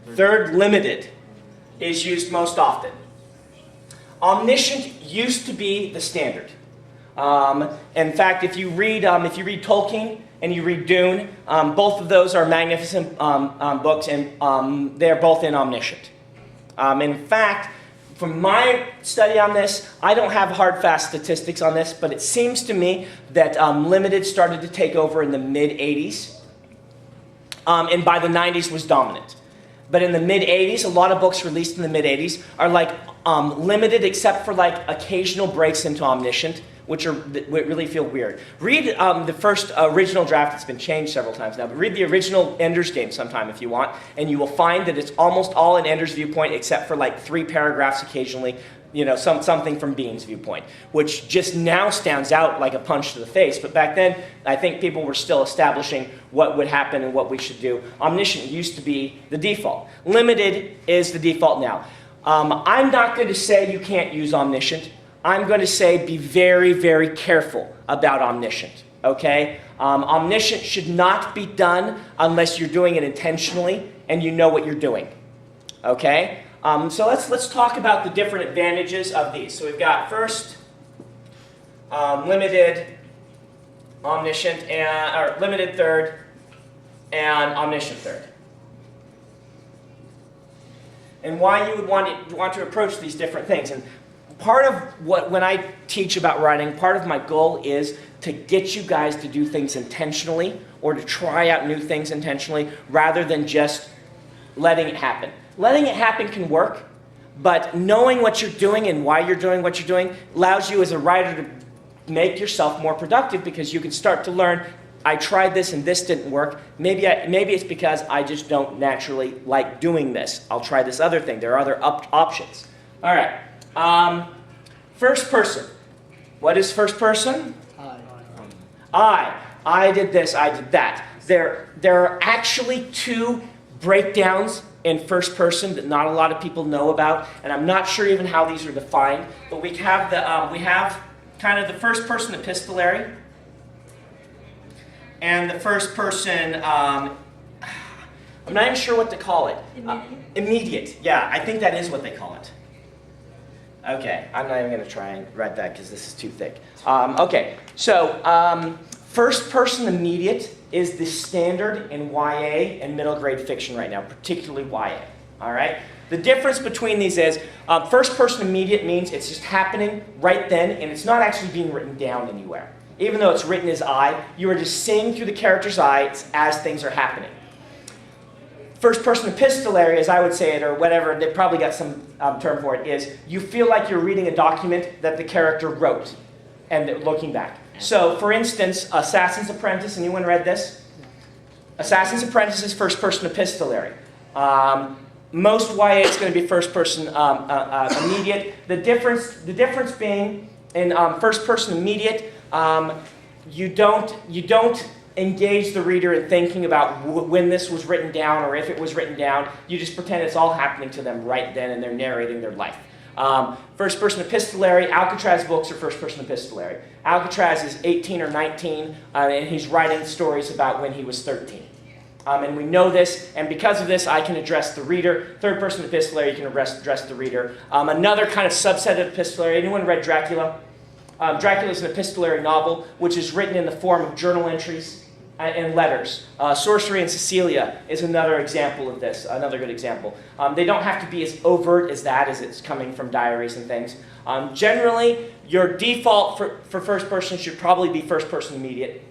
Third limited is used most often. Omniscient used to be the standard. In fact, if you read Tolkien and you read Dune, both of those are magnificent books, and they're both in omniscient. In fact, from my study on this, I don't have hard, fast statistics on this, but it seems to me that limited started to take over in the mid-'80s, and by the 90s was dominant. But in the mid-'80s, a lot of books released in the mid-'80s are like limited except for like occasional breaks into omniscient, which really feel weird. Read the first original draft. It's been changed several times now, but read the original Ender's Game sometime if you want, and you will find that it's almost all in Ender's viewpoint except for like 3 paragraphs occasionally, something from Bean's viewpoint, which just now stands out like a punch to the face. But back then, I think people were still establishing what would happen and what we should do. Omniscient used to be the default. Limited is the default now. I'm not going to say you can't use omniscient. I'm going to say be very, very careful about omniscient, okay? Omniscient should not be done unless you're doing it intentionally and you know what you're doing, okay? So let's talk about the different advantages of these. So we've got first limited, omniscient, or limited third, and omniscient third. And why you would want to approach these different things. And part of when I teach about writing, part of my goal is to get you guys to do things intentionally or to try out new things intentionally rather than just letting it happen. Letting it happen can work, but knowing what you're doing and why you're doing what you're doing allows you as a writer to make yourself more productive because you can start to learn I tried this and this didn't work. Maybe it's because I just don't naturally like doing this. I'll try this other thing. There are other options. All right. First person. What is first person? I did this, I did that. There are actually 2 breakdowns in first person that not a lot of people know about, and I'm not sure even how these are defined. But we have kind of the first person epistolary, and the first person. I'm not even sure what to call it. Immediate. Yeah, I think that is what they call it. Okay, I'm not even going to try and write that because this is too thick. Okay, so first person immediate is the standard in YA and middle grade fiction right now, particularly YA. All right? The difference between these is first person immediate means it's just happening right then, and it's not actually being written down anywhere. Even though it's written as I, you are just seeing through the character's eyes as things are happening. First person epistolary, as I would say it, or whatever, they've probably got some term for it, is you feel like you're reading a document that the character wrote and looking back. So, for instance, Assassin's Apprentice, anyone read this? Assassin's Apprentice is first person epistolary. Most YA is going to be first person immediate. The difference being in first person immediate, you don't engage the reader in thinking about when this was written down or if it was written down. You just pretend it's all happening to them right then and they're narrating their life. First person epistolary, Alcatraz books are first person epistolary. Alcatraz is 18 or 19 and he's writing stories about when he was 13. And we know this, and because of this I can address the reader. Third person epistolary, you can address the reader. Another kind of subset of epistolary, anyone read Dracula? Dracula is an epistolary novel which is written in the form of journal entries and letters. Sorcery and Cecilia is another example of this, another good example. They don't have to be as overt as that, as it's coming from diaries and things. Generally, your default for first person should probably be first person immediate.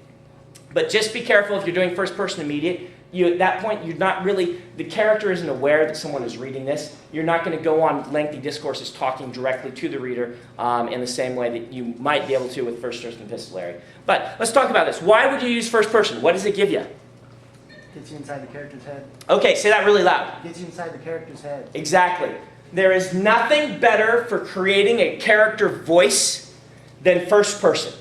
But just be careful if you're doing first person immediate. At that point, you're not really, the character isn't aware that someone is reading this. You're not going to go on lengthy discourses talking directly to the reader in the same way that you might be able to with first person epistolary. But let's talk about this. Why would you use first person? What does it give you? Gets you inside the character's head. Okay, say that really loud. Gets you inside the character's head. Exactly. There is nothing better for creating a character voice than first person.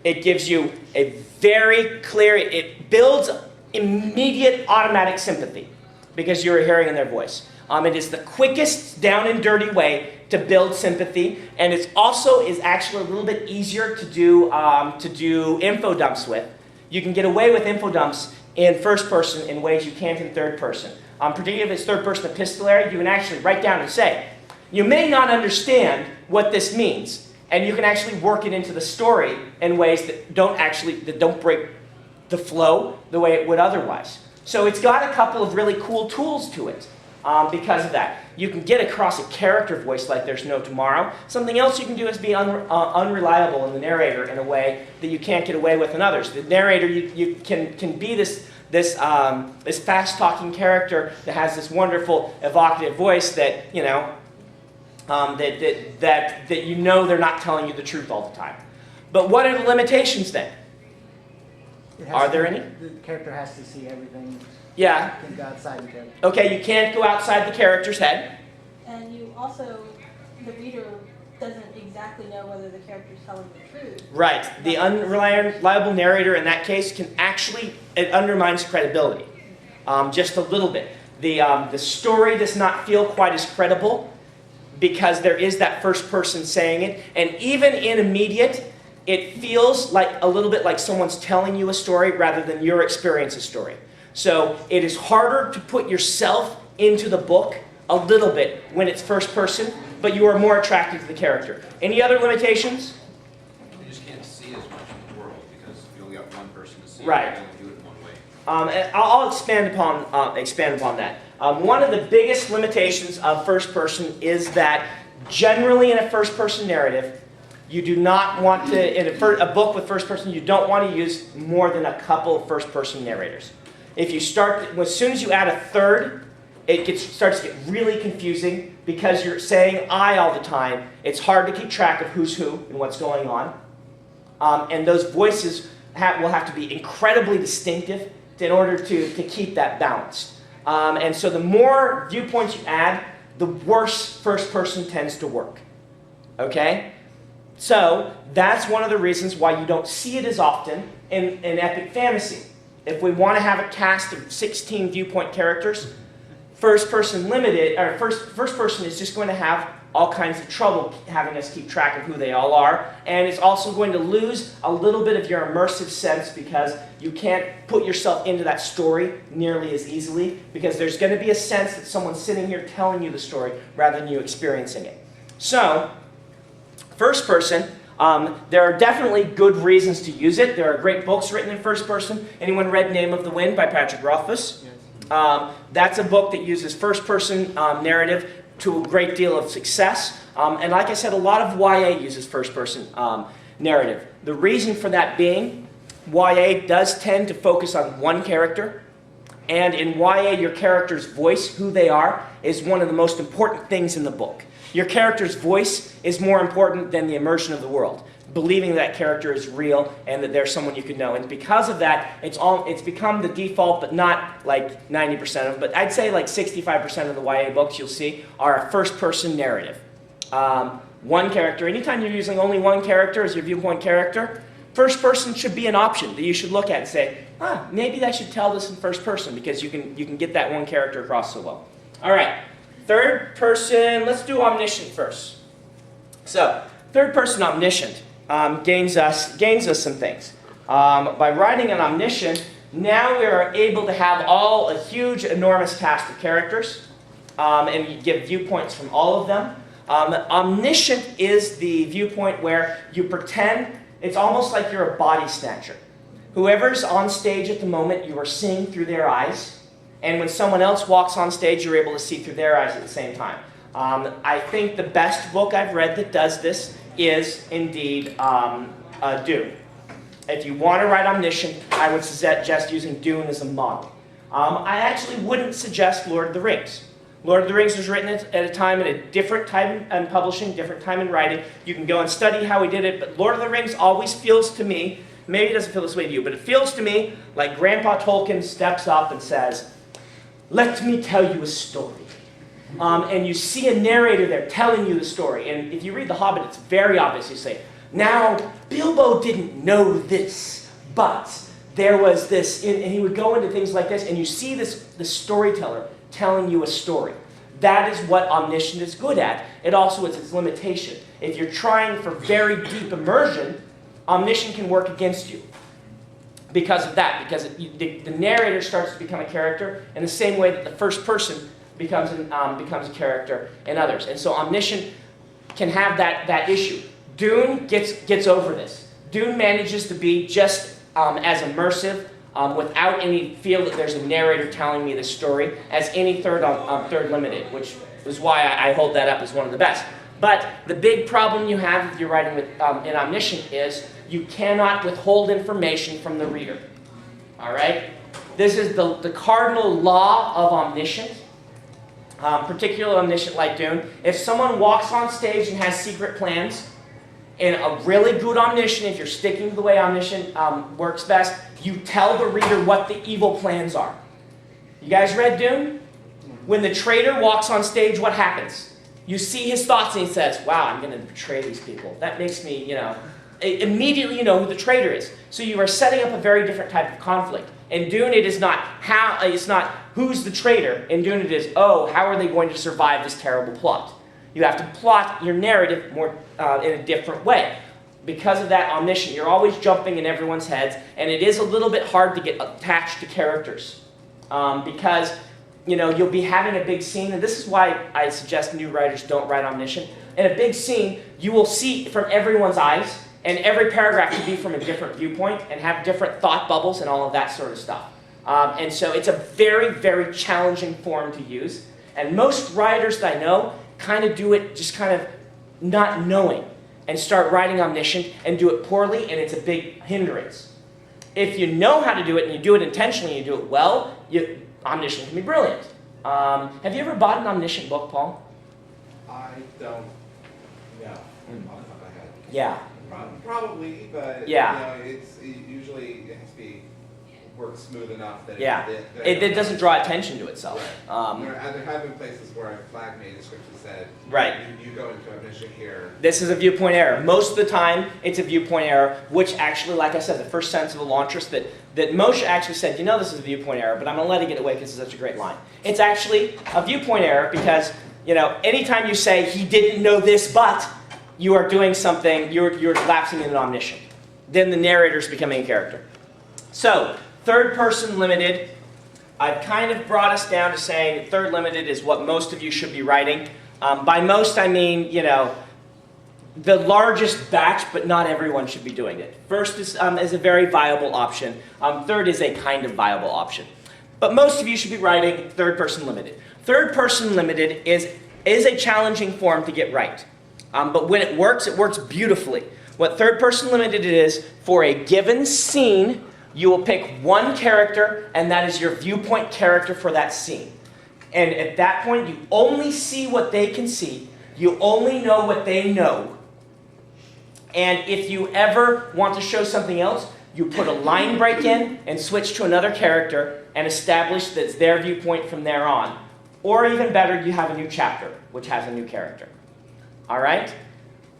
It gives you a very clear, it builds immediate automatic sympathy because you're hearing in their voice. It is the quickest down and dirty way to build sympathy, and it's also is actually a little bit easier to do info dumps with. You can get away with info dumps in first person in ways you can't in third person. Particularly if it's third person epistolary, you can actually write down and say, you may not understand what this means, and you can actually work it into the story in ways that don't break the flow the way it would otherwise. So it's got a couple of really cool tools to it because of that. You can get across a character voice like there's no tomorrow. Something else you can do is be unreliable in the narrator in a way that you can't get away with in others. The narrator, you can be this fast-talking character that has this wonderful evocative voice that, you know, that you know they're not telling you the truth all the time. But what are the limitations then? Are there any? The character has to see everything. Yeah. You can go outside the character. Okay, you can't go outside the character's head. And you also, the reader doesn't exactly know whether the character's telling the truth. Right. The unreliable narrator in that case can actually, it undermines credibility just a little bit. The story does not feel quite as credible because there is that first person saying it. And even in immediate, it feels like a little bit like someone's telling you a story rather than your experience a story. So it is harder to put yourself into the book a little bit when it's first person, but you are more attracted to the character. Any other limitations? You just can't see as much in the world because you only got one person to see. Right. You can only do it one way. I'll expand upon that. One of the biggest limitations of first person is that generally in a first person narrative, you do not want to, in a book with first person, you don't want to use more than a couple first person narrators. If you start, as soon as you add a third, it starts to get really confusing because you're saying I all the time. It's hard to keep track of who's who and what's going on. And those voices will have to be incredibly distinctive in order to keep that balanced. And so the more viewpoints you add, the worse first person tends to work. Okay? So that's one of the reasons why you don't see it as often in epic fantasy. If we want to have a cast of 16 viewpoint characters, first person limited, or first person is just going to have all kinds of trouble having us keep track of who they all are, and it's also going to lose a little bit of your immersive sense because you can't put yourself into that story nearly as easily, because there's going to be a sense that someone's sitting here telling you the story rather than you experiencing it. So, first person, there are definitely good reasons to use it. There are great books written in first person. Anyone read Name of the Wind by Patrick Rothfuss? Yes. That's a book that uses first person narrative to a great deal of success. And like I said, a lot of YA uses first person narrative. The reason for that being, YA does tend to focus on one character. And in YA, your character's voice, who they are, is one of the most important things in the book. Your character's voice is more important than the immersion of the world. Believing that character is real and that there's someone you can know. And because of that, it's become the default, but not like 90% of them. But I'd say like 65% of the YA books you'll see are a first-person narrative. One character. Anytime you're using only one character as your viewpoint character, first person should be an option that you should look at and say, maybe I should tell this in first person because you can get that one character across so well. All right. Third person, let's do omniscient first. So, third person omniscient gains us some things. By writing an omniscient, now we are able to have a huge, enormous cast of characters, and you give viewpoints from all of them. Omniscient is the viewpoint where you pretend, it's almost like you're a body snatcher. Whoever's on stage at the moment, you are seeing through their eyes. And when someone else walks on stage, you're able to see through their eyes at the same time. I think the best book I've read that does this is indeed Dune. If you want to write omniscient, I would suggest using Dune as a model. I actually wouldn't suggest Lord of the Rings. Lord of the Rings was written at a time, in a different time in publishing, different time in writing. You can go and study how he did it, but Lord of the Rings always feels to me, maybe it doesn't feel this way to you, but it feels to me like Grandpa Tolkien steps up and says, "Let me tell you a story." And you see a narrator there telling you the story. And if you read The Hobbit, it's very obvious. You say, now, Bilbo didn't know this, but there was this, and he would go into things like this, and you see the storyteller telling you a story. That is what omniscient is good at. It also is its limitation. If you're trying for very deep immersion, omniscient can work against you. Because of that, because the narrator starts to become a character in the same way that the first person becomes a character in others. And so omniscient can have that issue. Dune gets over this. Dune manages to be just as immersive without any feel that there's a narrator telling me the story as any third limited, which is why I hold that up as one of the best. But the big problem you have if you're writing with in omniscient is you cannot withhold information from the reader. All right? This is the cardinal law of omniscient, particularly omniscient like Dune. If someone walks on stage and has secret plans, in a really good omniscient, if you're sticking to the way omniscient works best, you tell the reader what the evil plans are. You guys read Dune? When the traitor walks on stage, what happens? You see his thoughts and he says, wow, I'm going to betray these people. That makes me, immediately you know who the traitor is. So you are setting up a very different type of conflict. In Dune, it is not who's the traitor. In Dune, it is, how are they going to survive this terrible plot? You have to plot your narrative more in a different way. Because of that omniscient, you're always jumping in everyone's heads, and it is a little bit hard to get attached to characters. Because you'll be having a big scene, and this is why I suggest new writers don't write omniscient. In a big scene, you will see from everyone's eyes, and every paragraph could be from a different viewpoint and have different thought bubbles and all of that sort of stuff. And so it's a very, very challenging form to use. And most writers that I know kind of do it just kind of not knowing and start writing omniscient and do it poorly, and it's a big hindrance. If you know how to do it and you do it intentionally and you do it well, omniscient can be brilliant. Have you ever bought an omniscient book, Paul? I don't know. Yeah. Probably, but Yeah. you know, usually it has to be work smooth enough that Yeah. that It doesn't draw attention to itself. There have been places where I've flagged manuscripts and said, Right. You go into a mission here. This is a viewpoint error. Most of the time, it's a viewpoint error, which actually, like I said, the first sentence of the launchers that Moshe actually said, you know this is a viewpoint error, but I'm going to let it get away because it's such a great line. It's actually a viewpoint error because, you know, anytime you say he didn't know this, but you are doing something, you're lapsing into omniscient. Then the narrator's becoming a character. So, third person limited. I've kind of brought us down to saying third limited is what most of you should be writing. By most, I mean, you know, the largest batch, but not everyone should be doing it. First is a very viable option. Third is a kind of viable option. But most of you should be writing third person limited. Third person limited is a challenging form to get right. But when it works beautifully. What third person limited is, for a given scene, you will pick one character, and that is your viewpoint character for that scene. And at that point, you only see what they can see. You only know what they know. And if you ever want to show something else, you put a line break in and switch to another character and establish that it's their viewpoint from there on. Or even better, you have a new chapter, which has a new character. All right?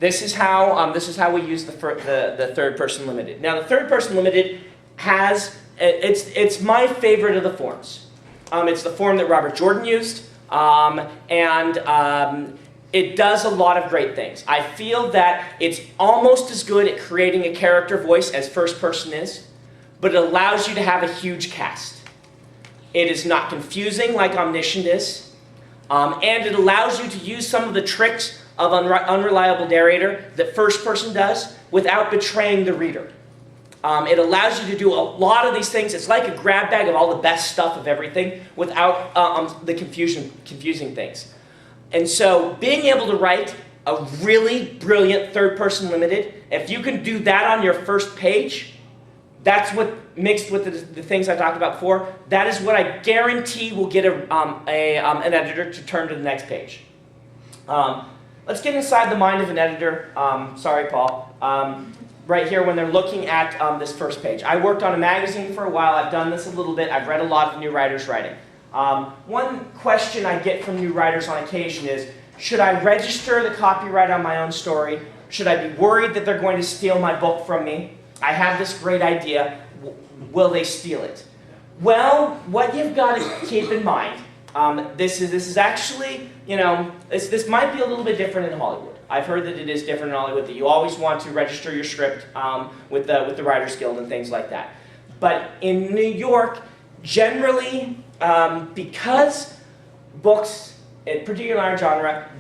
This is how we use the third person limited. Now, the third person limited has, it's my favorite of the forms. It's the form that Robert Jordan used, it does a lot of great things. I feel that it's almost as good at creating a character voice as first person is, but it allows you to have a huge cast. It is not confusing like omniscient is, and it allows you to use some of the tricks of unreliable narrator that first person does without betraying the reader. It allows you to do a lot of these things. It's like a grab bag of all the best stuff of everything without the confusing things. And so being able to write a really brilliant third-person limited, if you can do that on your first page, that's what, mixed with the things I talked about before, that is what I guarantee will get an editor to turn to the next page. Let's get inside the mind of an editor. Sorry, Paul. Right here when they're looking at this first page. I worked on a magazine for a while. I've done this a little bit. I've read a lot of new writers' writing. One question I get from new writers on occasion is, should I register the copyright on my own story? Should I be worried that they're going to steal my book from me? I have this great idea. Will they steal it? Well, what you've got to keep in mind, this is actually, you know, this might be a little bit different in Hollywood. I've heard that it is different in Hollywood, that you always want to register your script with the Writers Guild and things like that. But in New York, generally, because books, in particular our genre,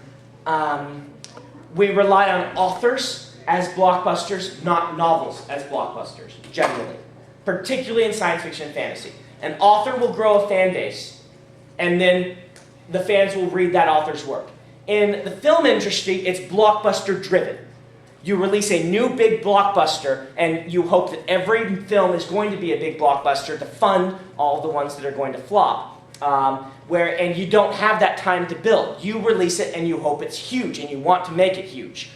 we rely on authors as blockbusters, not novels as blockbusters, generally. Particularly in science fiction and fantasy. An author will grow a fan base, and then the fans will read that author's work. In the film industry, it's blockbuster driven. You release a new big blockbuster, and you hope that every film is going to be a big blockbuster to fund all the ones that are going to flop. And you don't have that time to build. You release it, and you hope it's huge, and you want to make it huge.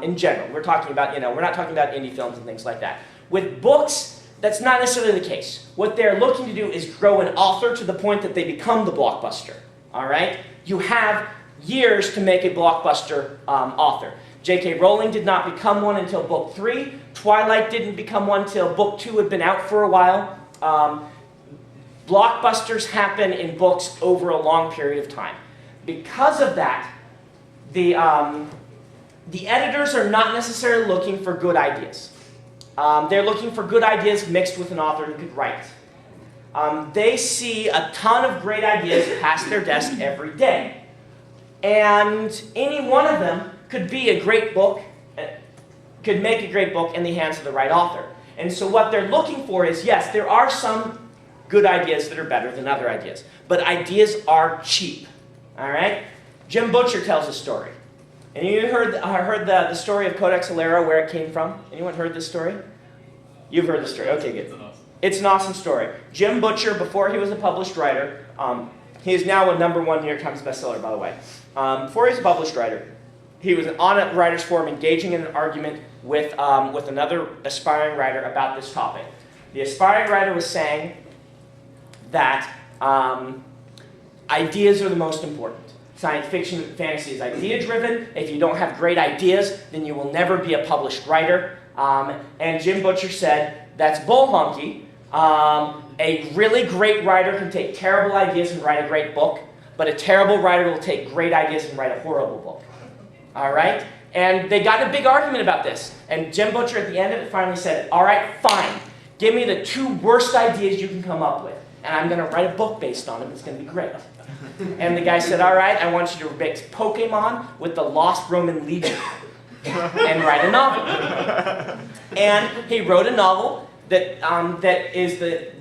In general, we're talking about, you know, we're not talking about indie films and things like that. With books, that's not necessarily the case. What they're looking to do is grow an author to the point that they become the blockbuster. All right? You have years to make a blockbuster author. J.K. Rowling did not become one until book 3. Twilight didn't become one until book 2 had been out for a while. Blockbusters happen in books over a long period of time. Because of that, the editors are not necessarily looking for good ideas. They're looking for good ideas mixed with an author who could write. They see a ton of great ideas pass their desk every day. And any one of them could be a great book, could make a great book in the hands of the right author. And so what they're looking for is, yes, there are some good ideas that are better than other ideas. But ideas are cheap. All right? Jim Butcher tells a story. And you heard the story of Codex Alera, where it came from? Anyone heard this story? You've heard the story. Okay, good. It's an awesome story. Jim Butcher, before he was a published writer, he is now a #1 New York Times bestseller, by the way. Before he was a published writer, he was on a writer's forum engaging in an argument with another aspiring writer about this topic. The aspiring writer was saying that ideas are the most important. Science fiction and fantasy is idea-driven. If you don't have great ideas, then you will never be a published writer. And Jim Butcher said, that's bull honky. A really great writer can take terrible ideas and write a great book, but a terrible writer will take great ideas and write a horrible book. All right? And they got in a big argument about this. And Jim Butcher at the end of it finally said, all right, fine. Give me the 2 worst ideas you can come up with. And I'm going to write a book based on them. It's going to be great. And the guy said, all right, I want you to mix Pokemon with the Lost Roman Legion and write a novel. And he wrote a novel that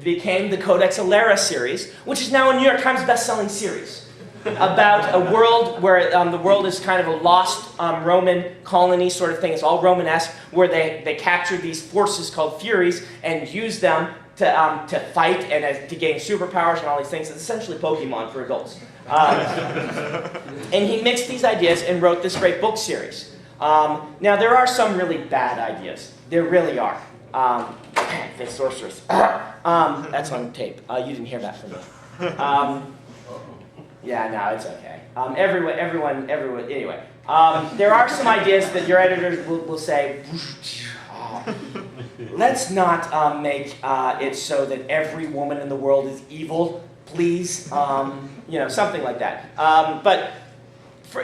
became the Codex Alera series, which is now a New York Times best-selling series about a world where the world is kind of a lost Roman colony sort of thing. It's all Romanesque, where they captured these forces called Furies and used them to fight and to gain superpowers and all these things. It's essentially Pokemon for adults. And he mixed these ideas and wrote this great book series. Now, there are some really bad ideas. There really are. The sorceress. That's on tape. You didn't hear that from me. Yeah, no, it's okay. Everyone, anyway. There are some ideas that your editors will say, let's not make it so that every woman in the world is evil, please. Something like that. But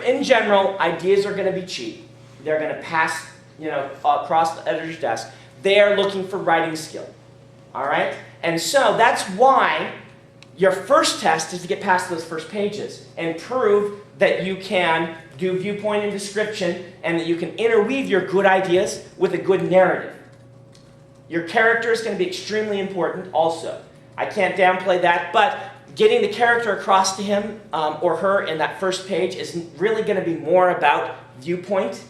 in general, ideas are going to be cheap. They're going to pass, across the editor's desk. They are looking for writing skill. All right? And so that's why your first test is to get past those first pages and prove that you can do viewpoint and description and that you can interweave your good ideas with a good narrative. Your character is going to be extremely important also. I can't downplay that, but getting the character across to him or her in that first page is really going to be more about viewpoint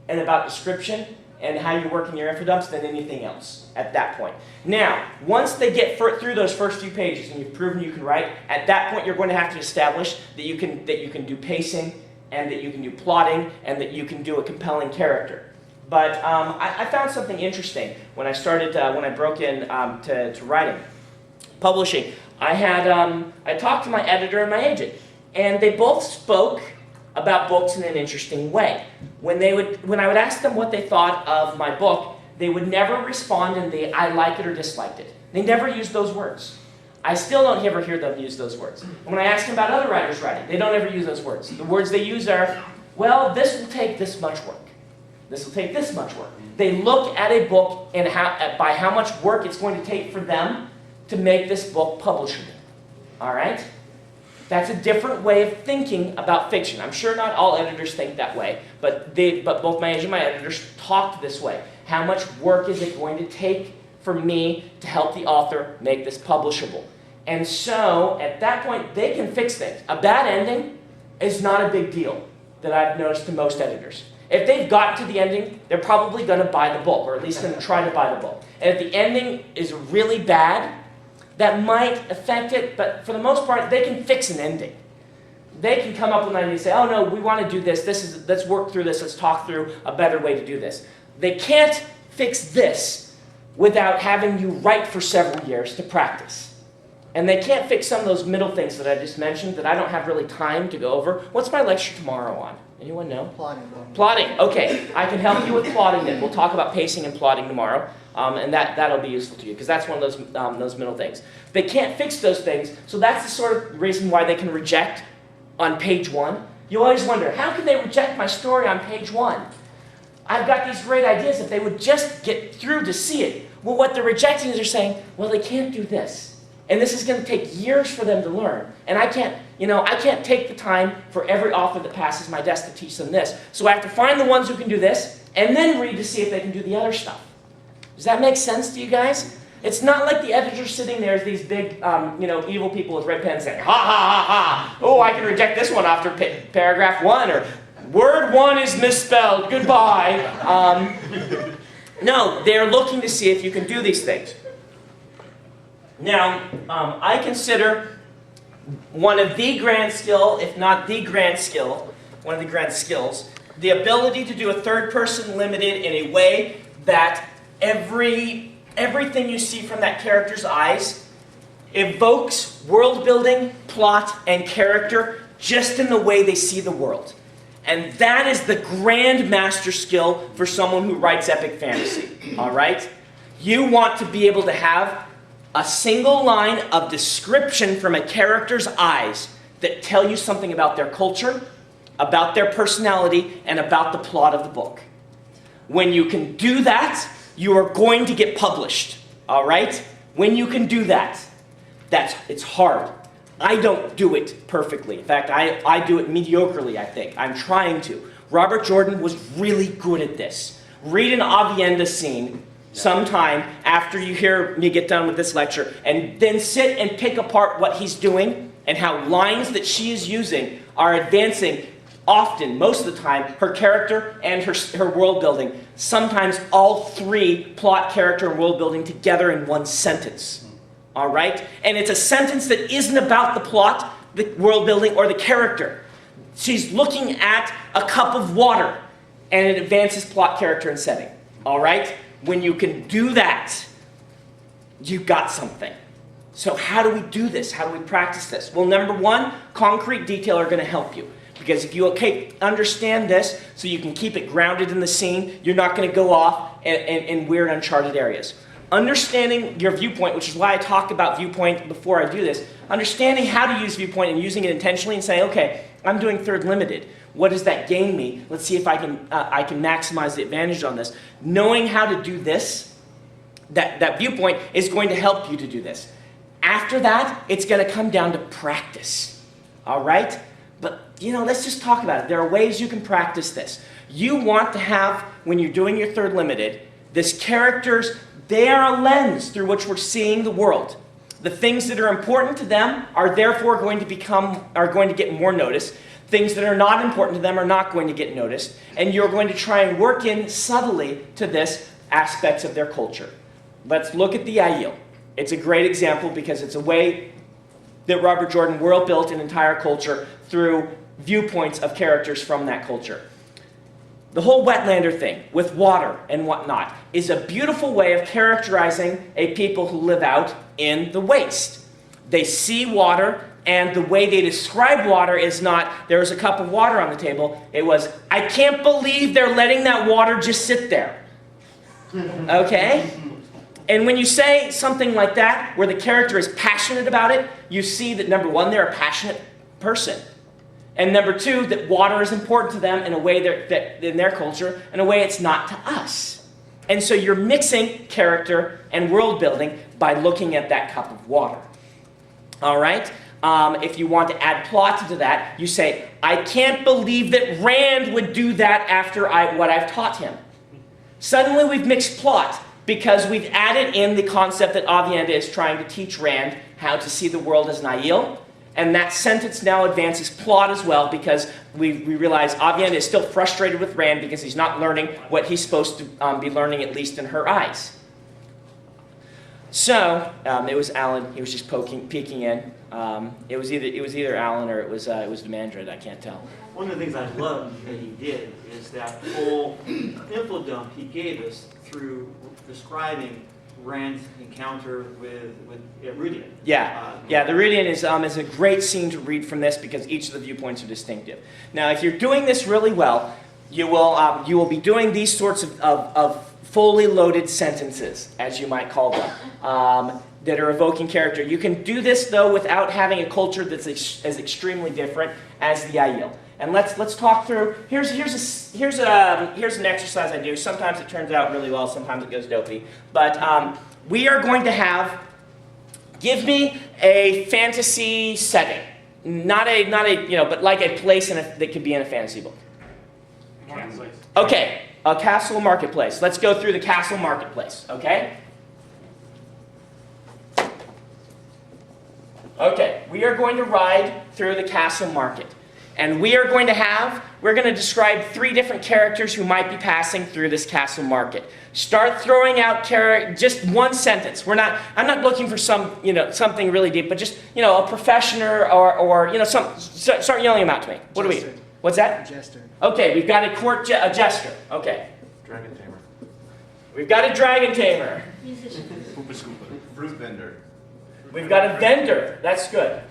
and about description and how you work in your infodumps than anything else at that point. Now, once they get through those first few pages and you've proven you can write, at that point you're going to have to establish that you can do pacing and that you can do plotting and that you can do a compelling character. But I found something interesting when I broke in to writing, publishing. I talked to my editor and my agent, and they both spoke about books in an interesting way. When I would ask them what they thought of my book, they would never respond in the I like it or disliked it. They never used those words. I still don't ever hear them use those words. And when I ask them about other writers' writing, they don't ever use those words. The words they use are, well, this will take this much work. This will take this much work. They look at a book and by how much work it's going to take for them to make this book publishable. All right? That's a different way of thinking about fiction. I'm sure not all editors think that way, but both my agent and my editors talked this way. How much work is it going to take for me to help the author make this publishable? And so, at that point, they can fix things. A bad ending is not a big deal that I've noticed to most editors. If they've gotten to the ending, they're probably going to buy the book, or at least going to try to buy the book. And if the ending is really bad, that might affect it, but for the most part, they can fix an ending. They can come up with an idea and say, oh no, we want to do this, let's work through this, let's talk through a better way to do this. They can't fix this without having you write for several years to practice. And they can't fix some of those middle things that I just mentioned that I don't have really time to go over. What's my lecture tomorrow on? Anyone know? Plotting. Plotting. Okay, I can help you with plotting then. We'll talk about pacing and plotting tomorrow, and that'll be useful to you because that's one of those middle things. They can't fix those things, so that's the sort of reason why they can reject on page 1. You always wonder, how can they reject my story on page 1? I've got these great ideas if they would just get through to see it. Well, what they're rejecting is they're saying, well, they can't do this. And this is going to take years for them to learn. And I can't take the time for every author that passes my desk to teach them this. So I have to find the ones who can do this, and then read to see if they can do the other stuff. Does that make sense to you guys? It's not like the editor's sitting there as these big, evil people with red pens saying, ha, ha, ha, ha. Oh, I can reject this one after paragraph 1, or word 1 is misspelled, goodbye. No, they're looking to see if you can do these things. Now, I consider one of the grand skill, if not the grand skill, one of the grand skills, the ability to do a third-person limited in a way that everything you see from that character's eyes evokes world building, plot, and character just in the way they see the world. And that is the grand master skill for someone who writes epic fantasy, all right? You want to be able to have a single line of description from a character's eyes that tell you something about their culture, about their personality, and about the plot of the book. When you can do that, you are going to get published, all right? When you can do that, it's hard. I don't do it perfectly. In fact, I do it mediocrely, I think. I'm trying to. Robert Jordan was really good at this. Read an Avienda scene sometime after you hear me get done with this lecture, and then sit and pick apart what he's doing and how lines that she is using are advancing often, most of the time, her character and her world building. Sometimes all three, plot, character, and world building together in one sentence. All right? And it's a sentence that isn't about the plot, the world building, or the character. She's looking at a cup of water, and it advances plot, character, and setting. All right? When you can do that, you've got something. So how do we do this? How do we practice this? Well, number one, concrete detail are going to help you. Because if you understand this, so you can keep it grounded in the scene, you're not going to go off in weird, uncharted areas. Understanding your viewpoint, which is why I talk about viewpoint before I do this, understanding how to use viewpoint and using it intentionally and saying, okay, I'm doing third limited. What does that gain me? Let's see if I can maximize the advantage on this. Knowing how to do this, that viewpoint is going to help you to do this. After that, it's going to come down to practice. All right? But, let's just talk about it. There are ways you can practice this. You want to have, when you're doing your third limited, this characters, they are a lens through which we're seeing the world. The things that are important to them are therefore going to get more notice. Things that are not important to them are not going to get noticed. And you're going to try and work in subtly to this aspects of their culture. Let's look at the Aiel. It's a great example because it's a way that Robert Jordan world built an entire culture through viewpoints of characters from that culture. The whole wetlander thing with water and whatnot is a beautiful way of characterizing a people who live out in the waste. They see water, and the way they describe water is not, there was a cup of water on the table. It was, I can't believe they're letting that water just sit there. Okay? And when you say something like that, where the character is passionate about it, you see that, number one, they're a passionate person. And number two, that water is important to them in a way that in their culture, in a way it's not to us. And so you're mixing character and world building by looking at that cup of water. All right? If you want to add plot to that, you say, I can't believe that Rand would do that after what I've taught him. Suddenly we've mixed plot because we've added in the concept that Avienda is trying to teach Rand how to see the world as an Aiel. And that sentence now advances plot as well because we realize Avienda is still frustrated with Rand because he's not learning what he's supposed to be learning, at least in her eyes. So it was Alan. He was just peeking in. It was either Alan or it was the Mandrid. I can't tell. One of the things I loved that he did is that whole info dump he gave us through describing Rand's encounter with Rudian. Yeah, the Rudian is a great scene to read from this because each of the viewpoints are distinctive. Now, if you're doing this really well, you will be doing these sorts of fully loaded sentences, as you might call them, that are evoking character. You can do this though without having a culture that's as extremely different as the Aiel. And let's talk through. Here's an exercise I do. Sometimes it turns out really well. Sometimes it goes dopey. But we are going to have. Give me a fantasy setting, not a but like a place that could be in a fantasy book. Marketplace. Okay, a castle marketplace. Let's go through the castle marketplace. Okay. Okay, we are going to ride through the castle market. And we're going to describe 3 different characters who might be passing through this castle market. Start throwing out just one sentence. I'm not looking for something really deep, but just, a professional or start yelling them out to me. What's that? Jester. Okay, we've got a a jester. Okay. Dragon tamer. We've got a dragon tamer. Musician. Hoopa scooper. Fruit vendor. We've got a vendor. That's good.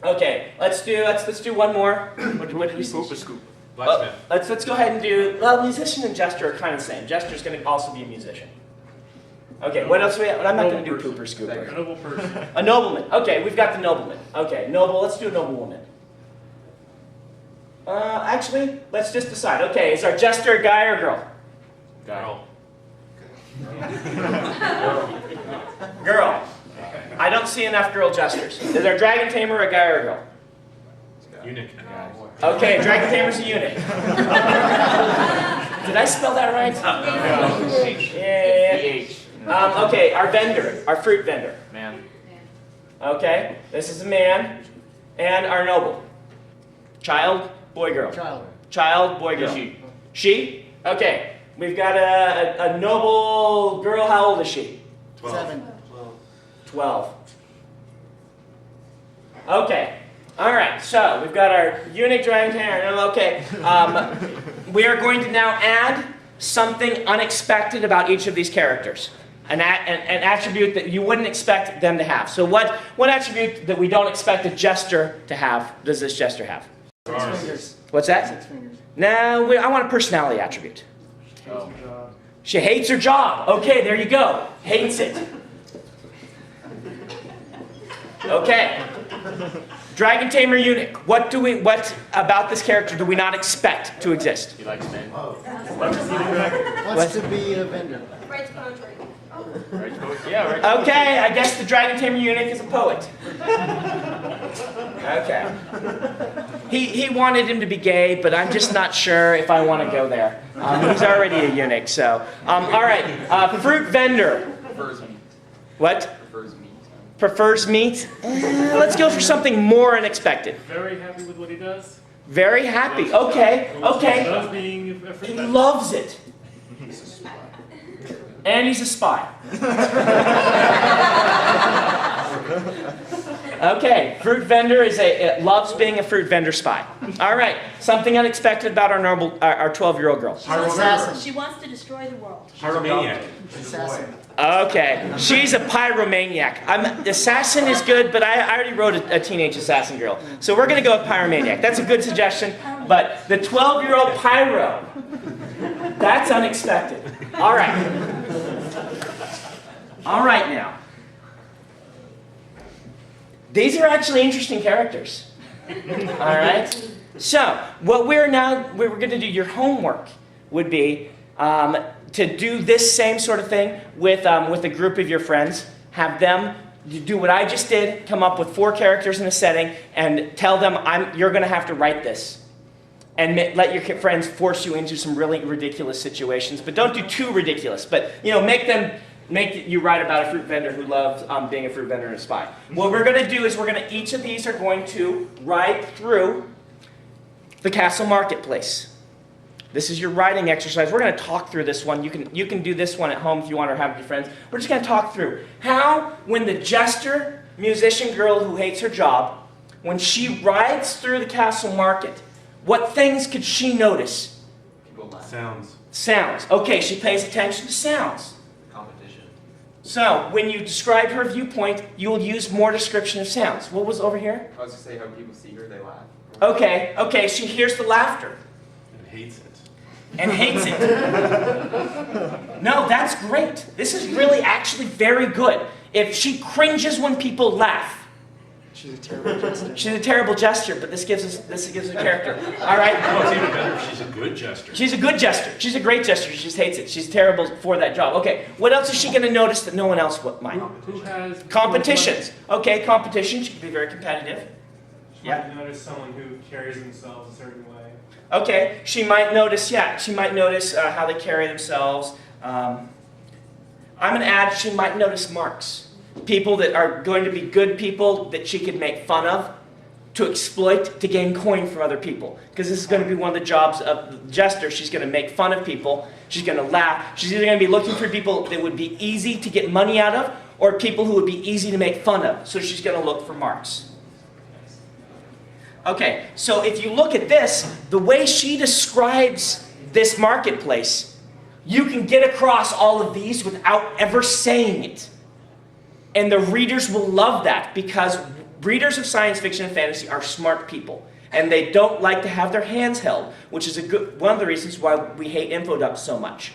Okay, let's do one more. What did we say? Hoopa scoop. Blacksmith. Let's go ahead and do, well, musician and jester are kind of the same. Jester's going to also be a musician. Okay, what else do we have? I'm not going to do pooper A scooper. noble person. A nobleman. Okay, we've got the nobleman. Okay, noble, let's do a noblewoman. Actually, let's just decide. Okay, is our jester a guy or girl? Girl. Girl. I don't see enough girl jesters. Is our dragon tamer a guy or a girl? Eunuch. Okay, dragon tamer's a eunuch. Did I spell that right? Yeah. Okay, our vendor, our fruit vendor. Man. Okay, this is a man. And our noble. Child, boy, girl. Child. Child, boy, girl. She. She? Okay, we've got a noble girl. How old is she? 7. 12. Okay. All right. So we've got our eunuch dragon tamer. Okay. We are going to now add something unexpected about each of these characters. An attribute that you wouldn't expect them to have. So what attribute that we don't expect a jester to have does this jester have? 6 fingers. What's that? 6 fingers. No, I want a personality attribute. She hates her job. Okay, there you go. Hates it. Okay. Dragon tamer eunuch. What about this character do we not expect to exist? He likes men. Wants to be a vendor. Writes poetry. Yeah, right. Okay, I guess the dragon tamer eunuch is a poet. Okay. He wanted him to be gay, but I'm just not sure if I want to go there. He's already a eunuch, so. All right, fruit vendor. Prefers meat. What? Prefers meat. Prefers meat? Let's go for something more unexpected. Very happy with what he does. Very happy. Okay, okay. Loves being a free He man. loves it. And he's a spy. Okay, fruit vendor loves being a fruit vendor spy. All right, something unexpected about our 12-year-old girl. Assassin. She wants to destroy the world. Pyromaniac. Assassin. Okay, she's a pyromaniac. Assassin is good, but I already wrote a teenage assassin girl. So we're going to go with pyromaniac. That's a good suggestion, but the 12-year-old pyro, that's unexpected. All right. All right now. These are actually interesting characters. All right? So, what we're going to do, your homework would be to do this same sort of thing with a group of your friends. Have them do what I just did, come up with 4 characters in a setting, and tell them, you're going to have to write this. And let your friends force you into some really ridiculous situations. But don't do too ridiculous. But, make you write about a fruit vendor who loves being a fruit vendor and a spy. What we're going to do is each of these are going to ride through the castle marketplace. This is your writing exercise. We're going to talk through this one. You can do this one at home if you want or have with your friends. We're just going to talk through how, when the jester, musician girl who hates her job, when she rides through the castle market, what things could she notice? People laugh. Sounds. Sounds. Okay, she pays attention to sounds. Competition. So, when you describe her viewpoint, you will use more description of sounds. What was over here? I was going to say how people see her, they laugh. Okay, she hears the laughter. And hates it. And hates it. No, that's great. This is really actually very good. If she cringes when people laugh, She's a terrible jester. she's a terrible jester, but this gives her character. All right? Oh, it's even better if she's a good jester. She's a good jester. She's a great jester. She just hates it. She's terrible for that job. Okay, what else is she going to notice that no one else might? Who has Competitions. Okay, competition. She can be very competitive. She might notice someone who carries themselves a certain way. Okay, she might notice, how they carry themselves. I'm going to add, she might notice marks. People that are going to be good people that she could make fun of, to exploit, to gain coin from other people. Because this is going to be one of the jobs of the jester. She's going to make fun of people. She's going to laugh. She's either going to be looking for people that would be easy to get money out of, or people who would be easy to make fun of. So she's going to look for marks. Okay, so if you look at this, the way she describes this marketplace, you can get across all of these without ever saying it. And the readers will love that because readers of science fiction and fantasy are smart people. And they don't like to have their hands held, which is one of the reasons why we hate infodumps so much.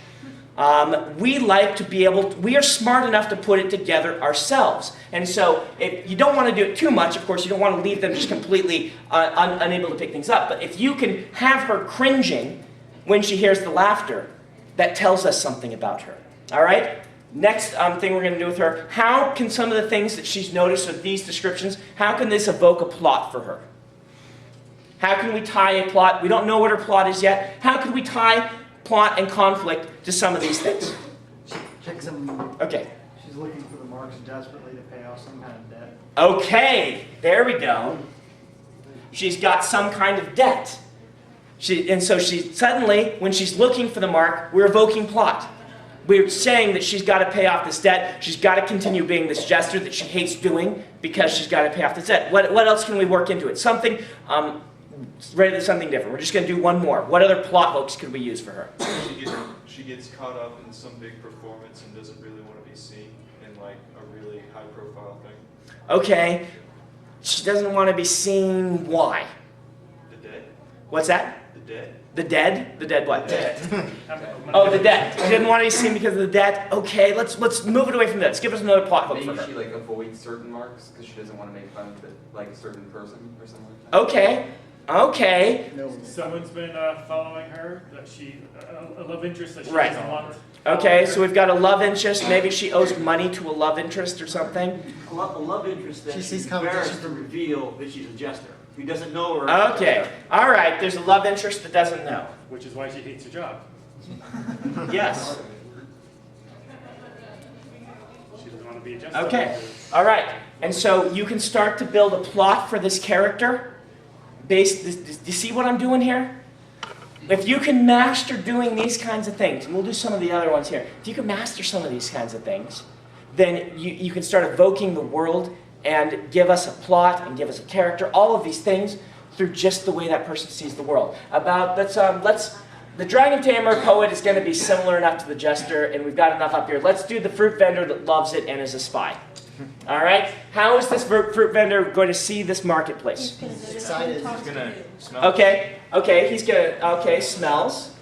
We like to be able to, we are smart enough to put it together ourselves. And so if you don't want to do it too much, of course, you don't want to leave them just completely unable to pick things up. But if you can have her cringing when she hears the laughter, that tells us something about her. All right? Next thing we're going to do with her, how can some of the things that she's noticed with these descriptions, how can this evoke a plot for her? How can we tie a plot? We don't know what her plot is yet. How can we tie plot and conflict to some of these things? Check some. Okay. She's looking for the marks desperately to pay off some kind of debt. Okay, there we go. She's got some kind of debt. And so she suddenly, when she's looking for the mark, we're evoking plot. We're saying that she's got to pay off this debt. She's got to continue being this jester that she hates doing because she's got to pay off this debt. What else can we work into it? Something, ready to something different. We're just going to do one more. What other plot hooks could we use for her? She gets caught up in some big performance and doesn't really want to be seen in like a really high-profile thing. Okay. She doesn't want to be seen. Why? The dead. What's that? The dead. The dead? The dead what? Dead. Oh, the debt. She didn't want to be seen because of the debt. Okay, let's move it away from this. Give us another plot hook for Maybe her. she like avoids certain marks because she doesn't want to make fun of like a certain person or something like that. Okay. Okay. No. Someone's been following her, that she, a love interest that she Right. doesn't want. Okay, so we've got a love interest. Maybe she owes money to a love interest or something. A love interest that She she's sees competition embarrassed to from- reveal that she's a jester. Who doesn't know her. Okay. All right, there's a love interest that doesn't know. Which is why she hates her job. Yes. She doesn't want to be a jester. Okay. All right. And so you can start to build a plot for this character. Do you see what I'm doing here? If you can master doing these kinds of things, and we'll do some of the other ones here. If you can master some of these kinds of things, then you can start evoking the world and give us a plot and give us a character, all of these things through just the way that person sees the world. The Dragon Tamer poet is going to be similar enough to the jester, and we've got enough up here. Let's do the fruit vendor that loves it and is a spy. All right? How is this fruit vendor going to see this marketplace? He's gonna notice Excited. who talks He's to gonna who. smell. Okay, he's going to, smells.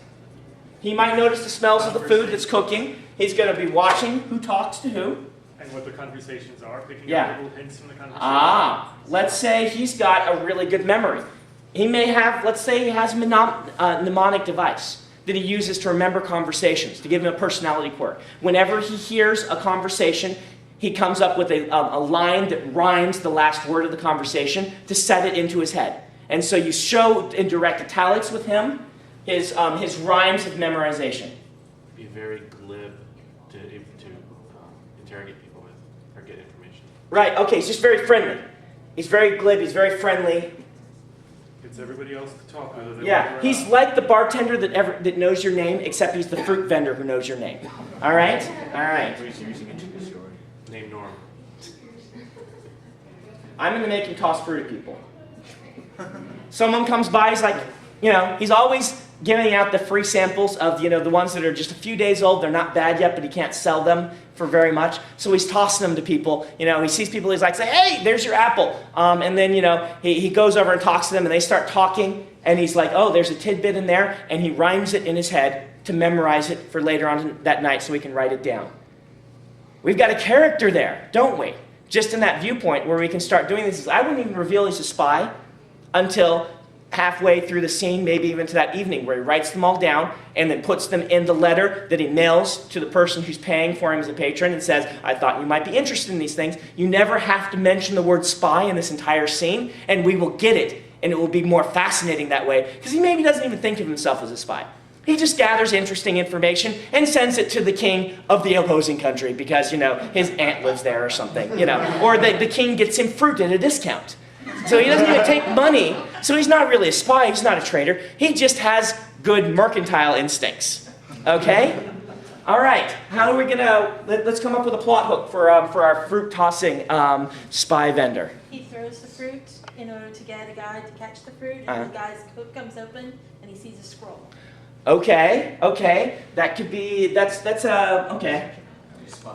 He might notice the smells of the food that's cooking. He's going to be watching who talks to who. And what the conversations are, picking Yeah. up little hints from the conversation. Let's say he's got a really good memory. He may have, let's say he has a mnemonic device that he uses to remember conversations, to give him a personality quirk. Whenever he hears a conversation, he comes up with a line that rhymes the last word of the conversation to set it into his head. And so you show in direct italics with him his rhymes of memorization. Be very glib to interrogate people with or get information. Right, okay, he's just very friendly. He's very glib, he's very friendly. Gets everybody else to talk with her. Yeah, he's like the bartender that knows your name, except he's the fruit vendor who knows your name. All right? All right. Name Norm. I'm going to make him toss fruit at people. Someone comes by, he's like, he's always giving out the free samples of, the ones that are just a few days old. They're not bad yet, but he can't sell them for very much. So he's tossing them to people. He sees people, he's like, say, hey, there's your apple. And then, he goes over and talks to them, and they start talking. And he's like, oh, there's a tidbit in there. And he rhymes it in his head to memorize it for later on that night so he can write it down. We've got a character there, don't we? Just in that viewpoint where we can start doing this. I wouldn't even reveal he's a spy until halfway through the scene, maybe even to that evening, where he writes them all down and then puts them in the letter that he mails to the person who's paying for him as a patron and says, I thought you might be interested in these things. You never have to mention the word spy in this entire scene, and we will get it, and it will be more fascinating that way, because he maybe doesn't even think of himself as a spy. He just gathers interesting information and sends it to the king of the opposing country because, his aunt lives there or something, Or the king gets him fruit at a discount. So he doesn't even take money. So he's not really a spy. He's not a traitor. He just has good mercantile instincts. Okay? All right. How are we going to... Let's come up with a plot hook for our fruit-tossing spy vendor. He throws the fruit in order to get a guy to catch the fruit, and Uh-huh. the guy's coat comes open and he sees a scroll. Okay, that could be, okay.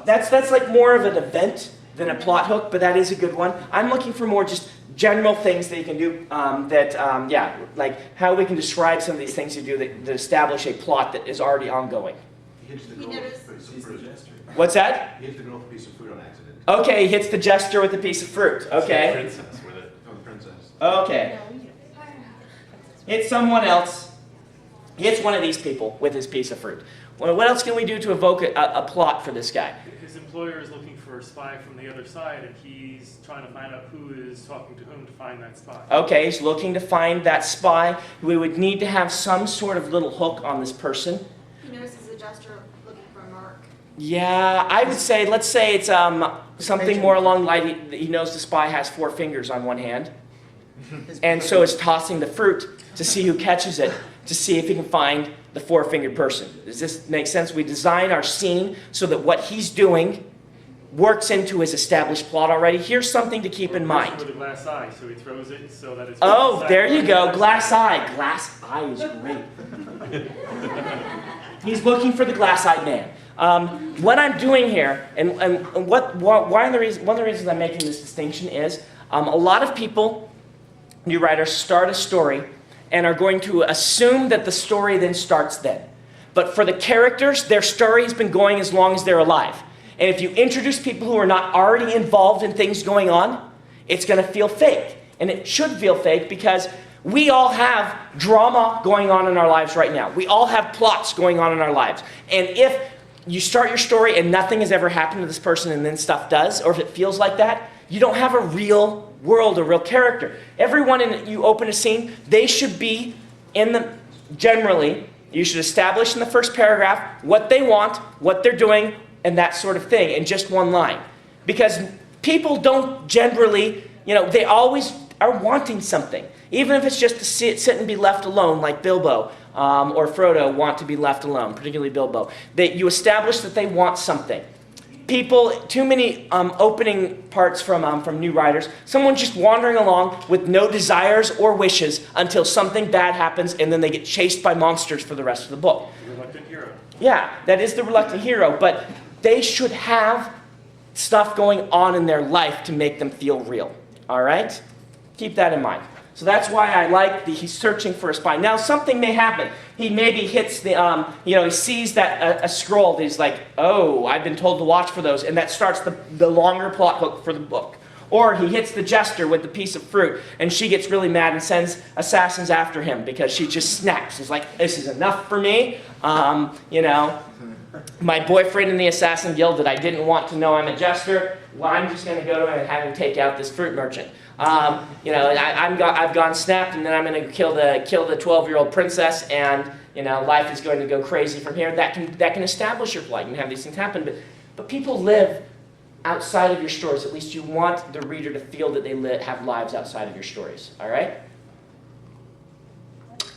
That's like more of an event than a plot hook, but that is a good one. I'm looking for more just general things that you can do like how we can describe some of these things you do that establish a plot that is already ongoing. He hits the He girl noticed- with a piece of fruit. What's that? He hits the girl with a piece of fruit on accident. Okay, he hits the jester with a piece of fruit. Okay. Princess with it. Oh, the princess. Okay. No, you Hits someone else. He hits one of these people with his piece of fruit. Well, what else can we do to evoke a plot for this guy? His employer is looking for a spy from the other side, and he's trying to find out who is talking to whom to find that spy. Okay, he's looking to find that spy. We would need to have some sort of little hook on this person. He notices a jester looking for a mark. Yeah, I would say, let's say it's something more along the line. He knows the spy has 4 fingers on one hand. And so is tossing the fruit to see who catches it, to see if he can find the 4-fingered person. Does this make sense? We design our scene so that what he's doing works into his established plot already. Here's something to keep in mind. With a glass eye, so he throws it so that it's. Oh, there you go. Glass eye. Glass eye is great. He's looking for the glass-eyed man. What I'm doing here, and one of the reasons I'm making this distinction is a lot of people, new writers, start a story and are going to assume that the story then starts then. But for the characters, their story has been going as long as they're alive. And if you introduce people who are not already involved in things going on, it's going to feel fake. And it should feel fake because we all have drama going on in our lives right now. We all have plots going on in our lives. And if you start your story and nothing has ever happened to this person and then stuff does, or if it feels like that, you don't have a real world, a real character. Everyone you open a scene, they should be generally, you should establish in the first paragraph what they want, what they're doing, and that sort of thing in just one line. Because people don't generally, they always are wanting something. Even if it's just to sit and be left alone, like Bilbo or Frodo want to be left alone, particularly Bilbo. You establish that they want something. People, too many opening parts from new writers, someone just wandering along with no desires or wishes until something bad happens and then they get chased by monsters for the rest of the book. The reluctant hero. Yeah, that is the reluctant hero, but they should have stuff going on in their life to make them feel real. All right? Keep that in mind. So that's why I like he's searching for a spy. Now something may happen. He maybe hits he sees that a scroll that he's like, oh, I've been told to watch for those, and that starts the longer plot hook for the book. Or he hits the jester with the piece of fruit, and she gets really mad and sends assassins after him because she just snaps. It's like, this is enough for me. My boyfriend in the assassin guild that I didn't want to know I'm a jester, well, I'm just going to go to him and have him take out this fruit merchant. I've gone snapped, and then I'm going to kill the 12-year-old princess, and life is going to go crazy from here. That can establish your plot. You can have these things happen, but people live outside of your stories. At least you want the reader to feel that they have lives outside of your stories. All right.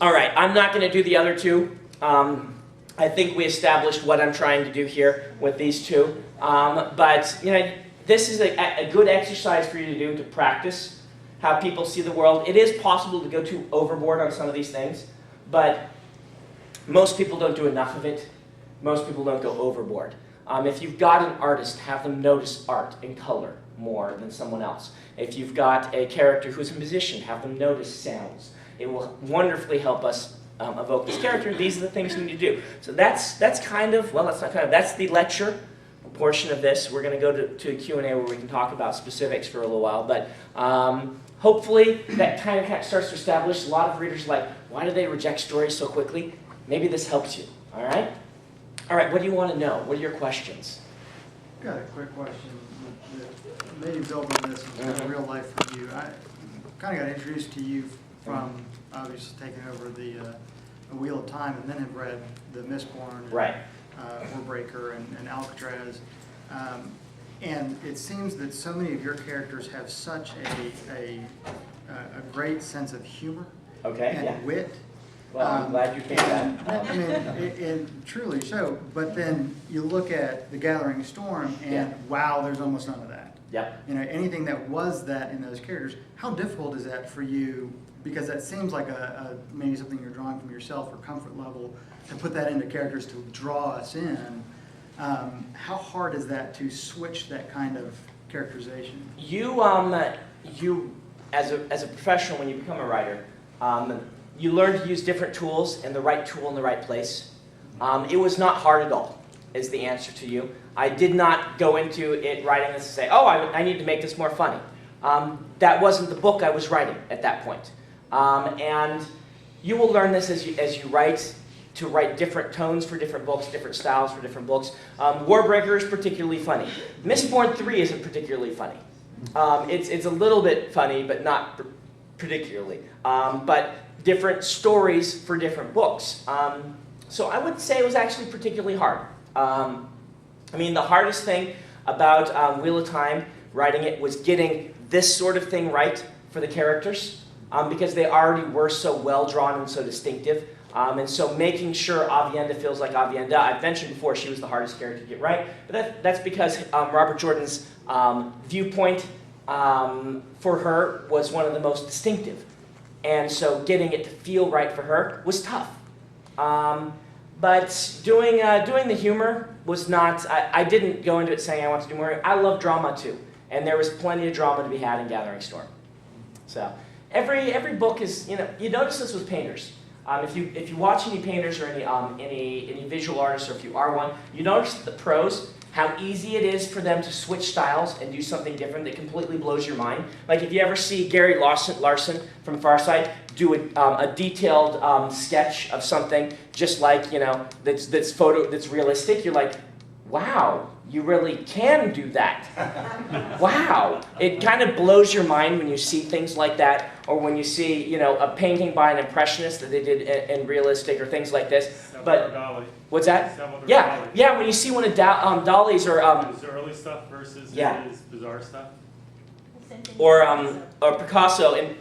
All right. I'm not going to do the other two. I think we established what I'm trying to do here with these two. But this is a good exercise for you to do to practice how people see the world. It is possible to go too overboard on some of these things, but most people don't do enough of it. Most people don't go overboard. If you've got an artist, have them notice art and color more than someone else. If you've got a character who's a musician, have them notice sounds. It will wonderfully help us evoke this character. These are the things you need to do. So that's the lecture portion of this. We're going to go to a Q&A where we can talk about specifics for a little while, but hopefully that kind of starts to establish. A lot of readers are like, why do they reject stories so quickly? Maybe this helps you, all right? All right, what do you want to know? What are your questions? Got a quick question. Maybe building this into real life for you. I kind of got introduced to you from obviously taking over the Wheel of Time, and then have read the Mistborn, Right. Warbreaker, and Alcatraz. And it seems that so many of your characters have such a great sense of humor Okay, and yeah. wit Well, I'm glad you came back. I mean, it truly so, but then you look at The Gathering Storm and Yeah. wow, there's almost none of that. Yep. You know, anything that was that in those characters, how difficult is that for you? Because that seems like maybe something you're drawing from yourself or comfort level, to put that into characters to draw us in. How hard is that to switch that kind of characterization? You as a professional, when you become a writer, you learn to use different tools and the right tool in the right place. It was not hard at all, is the answer to you. I did not go into it writing this and say, oh, I need to make this more funny. That wasn't the book I was writing at that point. And you will learn this as you write, to write different tones for different books, different styles for different books. Warbreaker is particularly funny. Mistborn 3 isn't particularly funny. It's a little bit funny, but not particularly. But different stories for different books. So I would say it was actually particularly hard. I mean, the hardest thing about Wheel of Time, writing it, was getting this sort of thing right for the characters, because they already were so well drawn and so distinctive. And so making sure Avienda feels like Avienda, I've mentioned before she was the hardest character to get right, but that's because Robert Jordan's viewpoint for her was one of the most distinctive. And so getting it to feel right for her was tough. But doing the humor was not, I didn't go into it saying I want to do more. I love drama too. And there was plenty of drama to be had in Gathering Storm. So every book is, you notice this with painters. If you watch any painters or any visual artists, or if you are one, you notice that the pros, how easy it is for them to switch styles and do something different that completely blows your mind. Like if you ever see Gary Larson from Farsight do a detailed sketch of something just like, that's realistic, you're like, wow, you really can do that. Wow. It kind of blows your mind when you see things like that, or when you see, a painting by an impressionist that they did in realistic, or things like this. But what's that? Yeah. When you see one of Dali's or his early stuff versus his bizarre stuff, or Picasso, and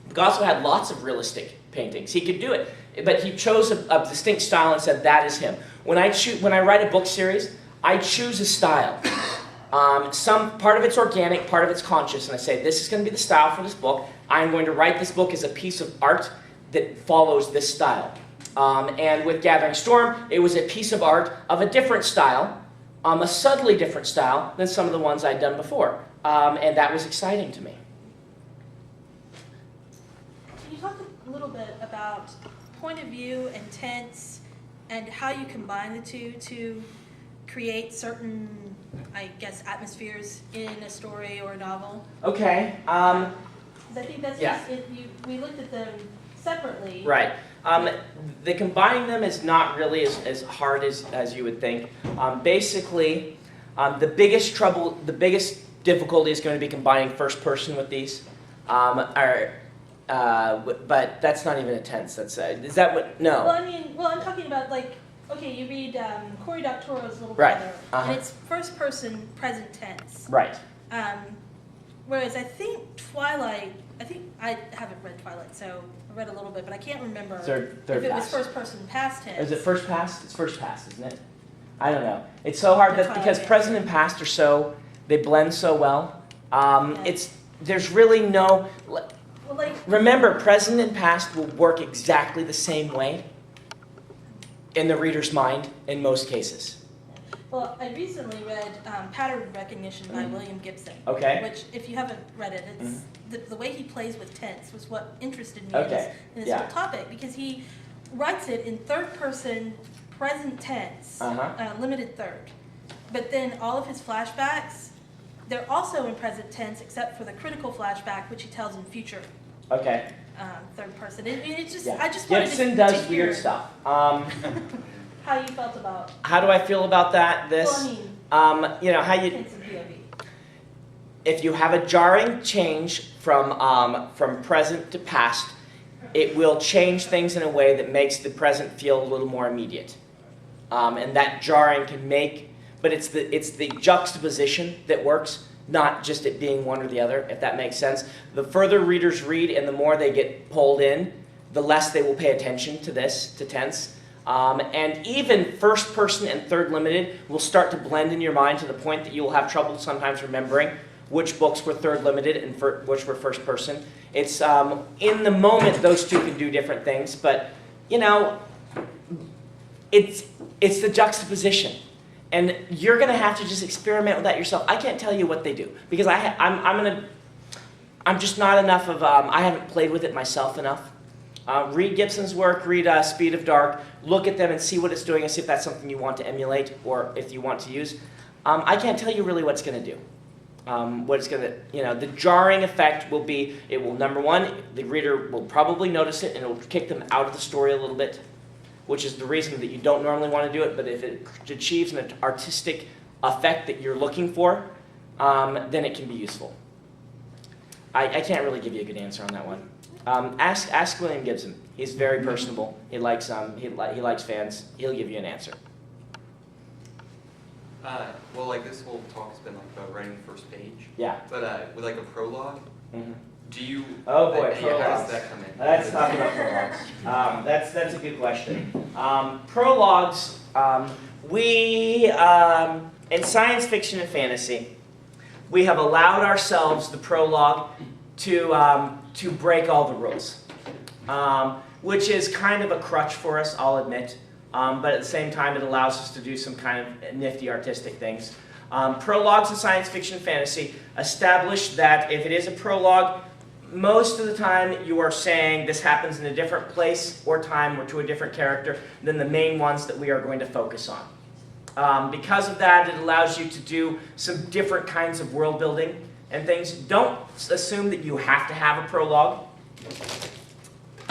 Picasso had lots of realistic paintings. He could do it, but he chose a distinct style and said that is him. When I write a book series, I choose a style. Some part of it's organic, part of it's conscious, and I say this is going to be the style for this book. I'm going to write this book as a piece of art that follows this style. And with Gathering Storm, it was a piece of art of a different style, a subtly different style than some of the ones I'd done before, and that was exciting to me. Can you talk a little bit about point of view and tense, and how you combine the two to create certain, I guess, atmospheres in a story or a novel? Okay. I think that's Yeah. we looked at them separately. Right. The combining them is not really as hard as you would think. Basically, the biggest difficulty is going to be combining first person with these. But that's not even a tense. Is that what? No. Well, I'm talking about okay, you read Cory Doctorow's Little Brother, and it's first person present tense. Right. Whereas I think Twilight, I haven't read Twilight, so I read a little bit, but I can't remember Third if it was pass. first person past tense. Is it first past? It's first past, isn't it? I don't know. It's so hard. That's because present and past they blend so well. There's really no. Remember, present and past will work exactly the same way in the reader's mind in most cases. Well, I recently read Pattern Recognition by William Gibson. Okay. Which, if you haven't read it, it's the way he plays with tense was what interested me in this whole topic, because he writes it in third person present tense, limited third. But then all of his flashbacks, they're also in present tense, except for the critical flashback, which he tells in future. Okay. Third person. I just Gibson wanted does to weird hear stuff. how you felt about. How do I feel about that? How you. Hints of POV. If you have a jarring change from present to past, it will change things in a way that makes the present feel a little more immediate. And that jarring can make, but it's the juxtaposition that works, not just it being one or the other, if that makes sense. The further readers read and the more they get pulled in, the less they will pay attention to to tense. And even first person and third limited will start to blend in your mind to the point that you will have trouble sometimes remembering which books were third limited and which were first person. It's in the moment those two can do different things, but you know, it's the juxtaposition. And you're going to have to just experiment with that yourself. I can't tell you what they do because I'm just not enough of, I haven't played with it myself enough. Read Gibson's work, read Speed of Dark, look at them and see what it's doing and see if that's something you want to emulate or if you want to use. I can't tell you really what it's going to do. What it's going to, the jarring effect will be, it will, number one, the reader will probably notice it and it will kick them out of the story a little bit, which is the reason that you don't normally want to do it, but if it achieves an artistic effect that you're looking for, then it can be useful. I can't really give you a good answer on that one. Ask William Gibson. He's very personable. He likes fans. He'll give you an answer. Well, like this whole talk has been like about writing the first page. Yeah. But with like a prologue, do you? Oh boy, how prologues. does that come in? Let's talk about prologues. That's a good question. Prologues. We in science fiction and fantasy, we have allowed ourselves the prologue to break all the rules, which is kind of a crutch for us, I'll admit. But at the same time, it allows us to do some kind of nifty artistic things. Prologues in science fiction and fantasy establish that if it is a prologue, most of the time you are saying this happens in a different place or time or to a different character than the main ones that we are going to focus on. Because of that, it allows you to do some different kinds of world building and things. Don't assume that you have to have a prologue.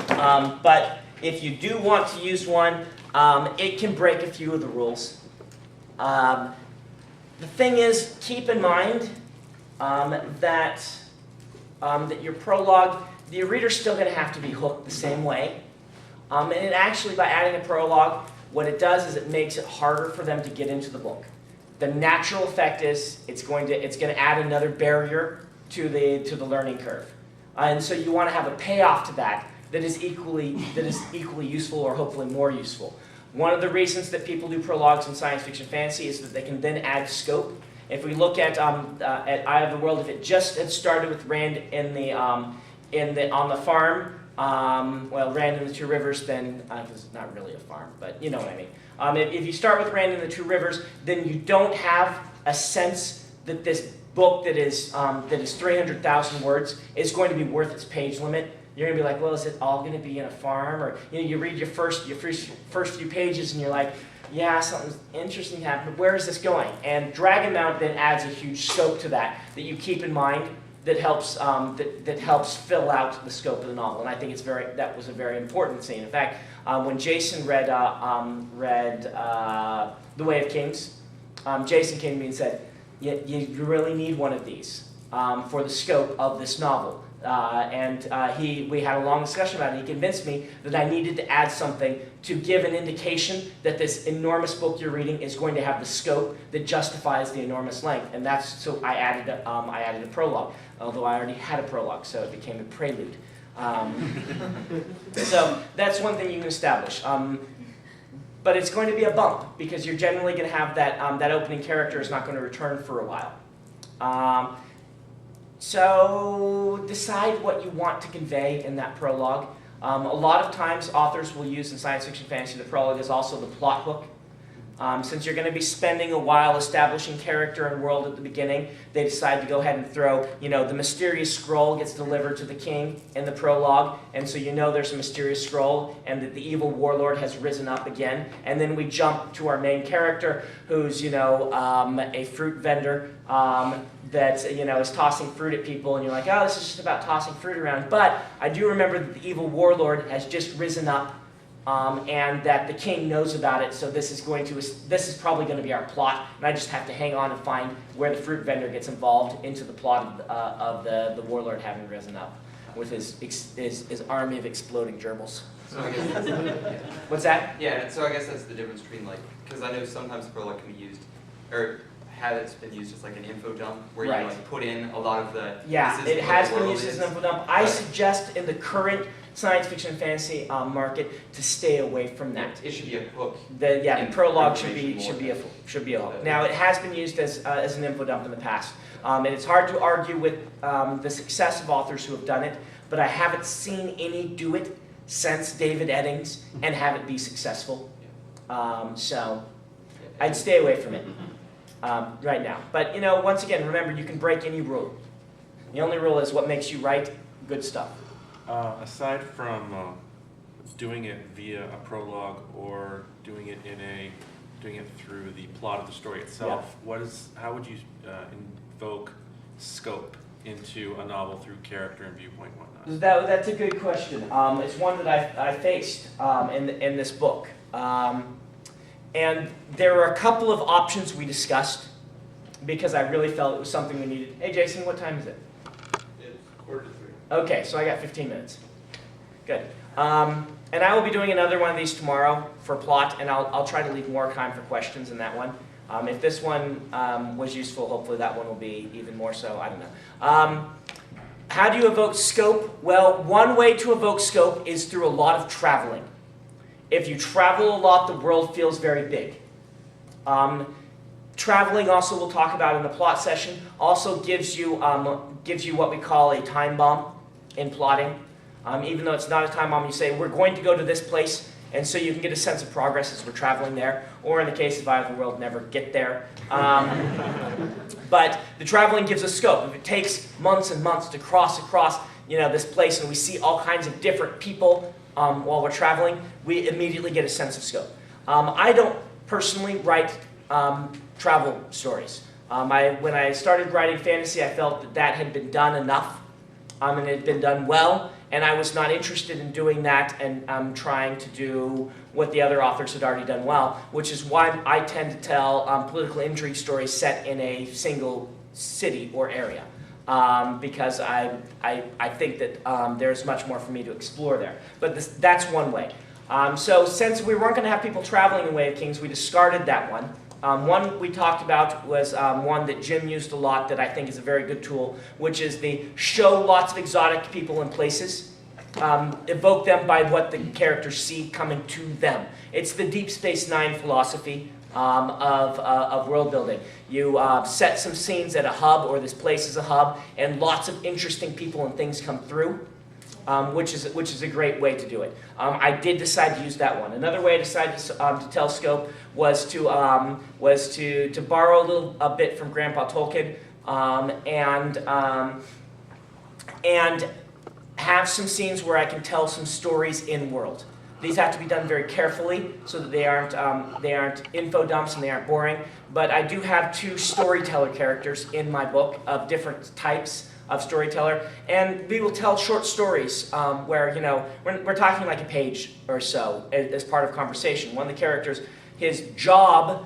But if you do want to use one, it can break a few of the rules. The thing is, keep in mind that your prologue, the reader's still going to have to be hooked the same way. And it actually, by adding a prologue, what it does is it makes it harder for them to get into the book. The natural effect is it's going to add another barrier to the learning curve. And so you want to have a payoff to that is equally useful or hopefully more useful. One of the reasons that people do prologues in science fiction fantasy is that they can then add scope. If we look at Eye of the World, if it just had started with Rand on the farm, Rand in the Two Rivers, then it's not really a farm, but you know what I mean. If you start with Rand in the Two Rivers, then you don't have a sense that this book that is 300,000 words is going to be worth its page limit. You're going to be like, well, is it all going to be in a farm? Or you read your first few pages and you're like, yeah, something interesting happened, but where is this going? And Dragon Mount then adds a huge scope to that you keep in mind that helps fill out the scope of the novel. And I think that was a very important scene. In fact, when Jason read The Way of Kings, Jason came to me and said, you really need one of these for the scope of this novel. We had a long discussion about it. He convinced me that I needed to add something to give an indication that this enormous book you're reading is going to have the scope that justifies the enormous length. And so I added a prologue, although I already had a prologue, so it became a prelude. So that's one thing you can establish. But it's going to be a bump because you're generally going to have that opening character is not going to return for a while. So decide what you want to convey in that prologue. A lot of times authors will use in science fiction fantasy the prologue is also the plot hook. Since you're going to be spending a while establishing character and world at the beginning, they decide to go ahead and throw, the mysterious scroll gets delivered to the king in the prologue, and so there's a mysterious scroll and that the evil warlord has risen up again. And then we jump to our main character who's, a fruit vendor that, is tossing fruit at people, and you're like, oh, this is just about tossing fruit around. But I do remember that the evil warlord has just risen up and that the king knows about it, so this is probably going to be our plot, and I just have to hang on and find where the fruit vendor gets involved into the plot of the warlord having risen up with his army of exploding gerbils. So I guess What's that? Yeah, so I guess that's the difference between because I know sometimes prologue can be used, or it's been used as like an info dump where you put in a lot of the it has been used as an info dump. I suggest in the current science fiction and fantasy market, to stay away from that. It should be a hook. The prologue should information be more a hook. Now, it has been used as an info dump in the past, and it's hard to argue with the success of authors who have done it, but I haven't seen any do it since David Eddings and have it be successful. So I'd stay away from it right now. But once again, remember, you can break any rule. The only rule is what makes you write good stuff. Aside from doing it via a prologue or doing it through the plot of the story itself, how would you invoke scope into a novel through character and viewpoint and whatnot? That's a good question. It's one that I faced in this book. And there were a couple of options we discussed because I really felt it was something we needed. Hey, Jason, what time is it? It's 2:45. Okay, so I got 15 minutes. Good. And I will be doing another one of these tomorrow for plot, and I'll try to leave more time for questions in that one. If this one was useful, hopefully that one will be even more so. I don't know. How do you evoke scope? Well, one way to evoke scope is through a lot of traveling. If you travel a lot, the world feels very big. Traveling, also we'll talk about in the plot session, also gives you what we call a time bomb in plotting. Even though it's not a time bomb, you say, we're going to go to this place, and so you can get a sense of progress as we're traveling there, or in the case of Eye of the World, never get there. But the traveling gives us scope. If it takes months and months to cross across this place, and we see all kinds of different people while we're traveling, we immediately get a sense of scope. I don't personally write travel stories. When I started writing fantasy, I felt that had been done enough, and it had been done well, and I was not interested in doing that and trying to do what the other authors had already done well, which is why I tend to tell political intrigue stories set in a single city or area, because I think that there's much more for me to explore there. But that's one way. So since we weren't going to have people traveling in Way of Kings, we discarded that one. One we talked about was one that Jim used a lot that I think is a very good tool, which is the show lots of exotic people and places, evoke them by what the characters see coming to them. It's the Deep Space Nine philosophy of world building. You set some scenes at a hub, or this place is a hub, and lots of interesting people and things come through. Which is a great way to do it. I did decide to use that one. Another way I decided to tell scope was to borrow a bit from Grandpa Tolkien and have some scenes where I can tell some stories in world. These have to be done very carefully so that they aren't info dumps and they aren't boring. But I do have 2 storyteller characters in my book of different types of storyteller, and we will tell short stories where we're talking like a page or so as part of conversation. One of the characters, his job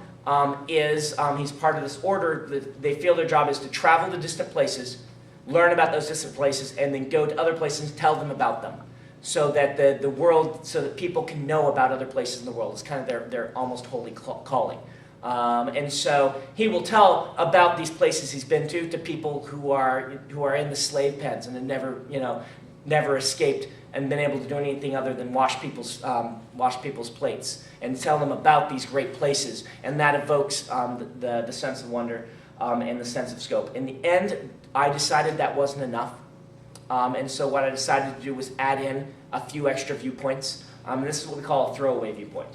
is he's part of this order. They feel their job is to travel to distant places, learn about those distant places, and then go to other places and tell them about them, so that the world, so that people can know about other places in the world. It's kind of their almost holy calling. And so he will tell about these places he's been to people who are in the slave pens and have never escaped and been able to do anything other than wash people's plates, and tell them about these great places, and that evokes the sense of wonder and the sense of scope. In the end, I decided that wasn't enough, and so what I decided to do was add in a few extra viewpoints. This is what we call a throwaway viewpoint.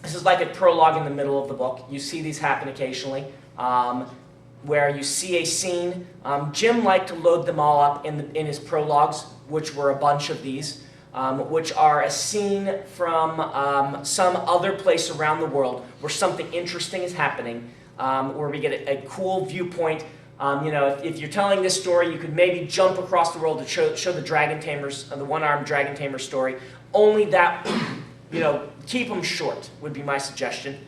This is like a prologue in the middle of the book. You see these happen occasionally, where you see a scene. Jim liked to load them all up in his prologues, which were a bunch of these, which are a scene from some other place around the world where something interesting is happening, where we get a cool viewpoint. If you're telling this story, you could maybe jump across the world to show the Dragon Tamers, the one-armed Dragon Tamer story. Only that, keep them short would be my suggestion.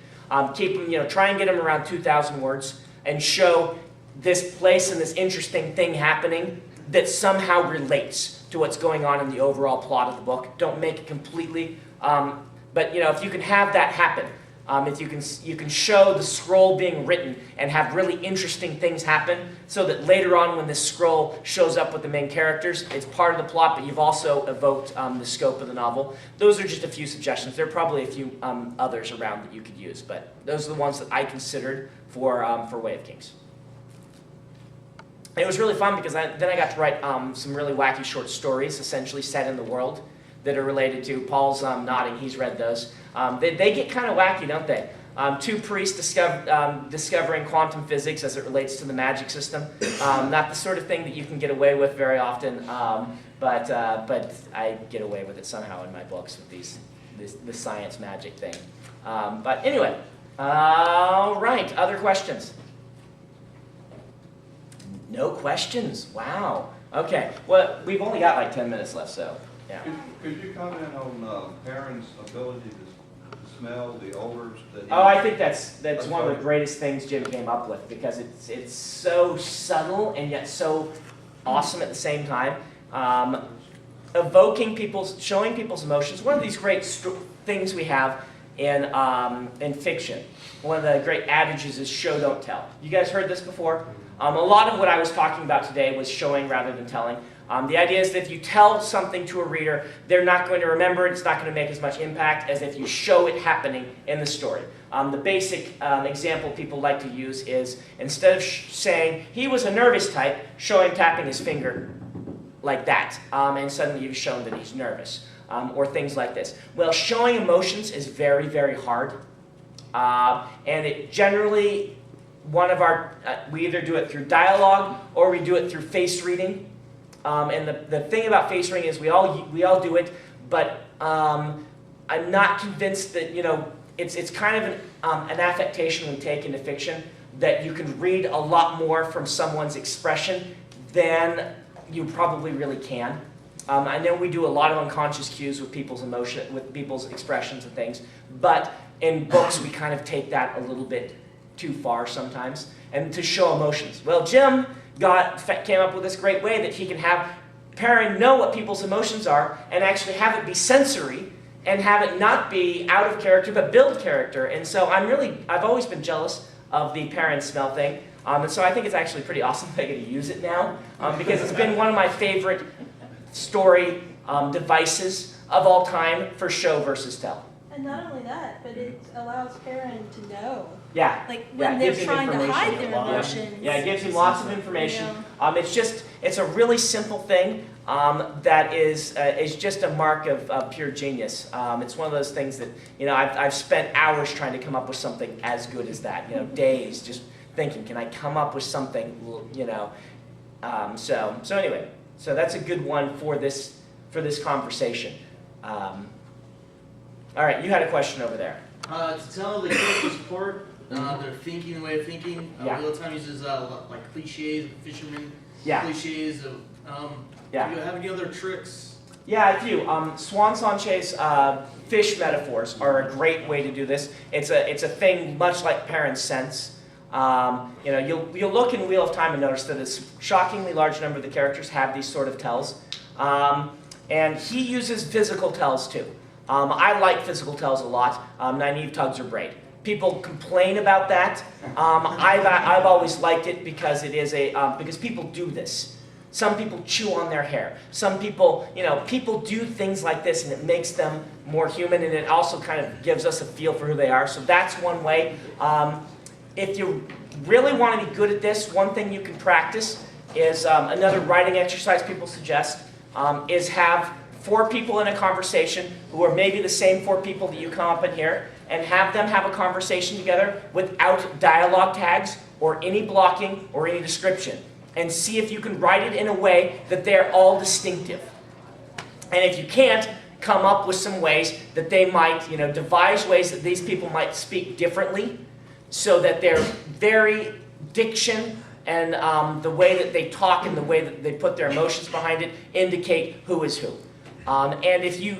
Keep them, try and get them around 2,000 words and show this place and this interesting thing happening that somehow relates to what's going on in the overall plot of the book. Don't make it completely, but if you can have that happen, If you can show the scroll being written and have really interesting things happen, so that later on when this scroll shows up with the main characters, it's part of the plot, but you've also evoked the scope of the novel. Those are just a few suggestions. There are probably a few others around that you could use, but those are the ones that I considered for Way of Kings. It was really fun because then I got to write some really wacky short stories, essentially set in the world, that are related to, Paul's nodding, he's read those. They get kind of wacky, don't they? Two priests discovering quantum physics as it relates to the magic system. Not the sort of thing that you can get away with very often, but I get away with it somehow in my books with the science magic thing. But anyway, all right, other questions? No questions, wow. Okay, well, we've only got like 10 minutes left, so, yeah. Could you comment on parents' ability to smell the odors that? Oh, I think that's one of the greatest things Jim came up with, because it's so subtle and yet so awesome at the same time. Showing people's emotions. One of these great things we have in fiction. One of the great adages is show, don't tell. You guys heard this before? A lot of what I was talking about today was showing rather than telling. The idea is that if you tell something to a reader, they're not going to remember it, it's not going to make as much impact as if you show it happening in the story. The basic example people like to use is, instead of saying, he was a nervous type, show him tapping his finger like that, and suddenly you've shown that he's nervous, or things like this. Well, showing emotions is very, very hard, and it generally, we either do it through dialogue or we do it through face reading. And the thing about face reading is we all do it, but I'm not convinced that, it's kind of an affectation we take into fiction, that you can read a lot more from someone's expression than you probably really can. I know we do a lot of unconscious cues with people's emotion, with people's expressions and things, but in books we kind of take that a little bit too far sometimes, and to show emotions. Well, Jim came up with this great way that he can have Perrin know what people's emotions are and actually have it be sensory and have it not be out of character but build character. And so I've always been jealous of the Perrin smell thing, and so I think it's actually pretty awesome that I get to use it now, because it's been one of my favorite story devices of all time for show versus tell. And not only that, but it allows Perrin to know. Yeah. Like when they're trying to hide their emotions. Yeah, it gives him lots of information. It's a really simple thing that is just a mark of pure genius. It's one of those things that, I've spent hours trying to come up with something as good as that. Days just thinking, can I come up with something? So anyway, so that's a good one for this conversation. All right, you had a question over there. To tell the characters apart, their thinking, the way of thinking. Wheel of Time uses like cliches, fishermen, cliches. Do you have any other tricks? Yeah, I do. Swan Sanche's fish metaphors are a great way to do this. It's a thing much like Perrin's sense. You'll look in Wheel of Time and notice that a shockingly large number of the characters have these sort of tells, and he uses physical tells too. I like physical tells a lot. Nynaeve tugs or braid. People complain about that. I've always liked it because it is because people do this. Some people chew on their hair. Some people, people do things like this, and it makes them more human, and it also kind of gives us a feel for who they are. So that's one way. If you really want to be good at this, one thing you can practice is another writing exercise people suggest is have 4 people in a conversation who are maybe the same 4 people that you come up in here, and have them have a conversation together without dialogue tags or any blocking or any description, and see if you can write it in a way that they're all distinctive. And if you can't, come up with some ways that they might, devise ways that these people might speak differently, so that their very diction and the way that they talk and the way that they put their emotions behind it indicate who is who. And if you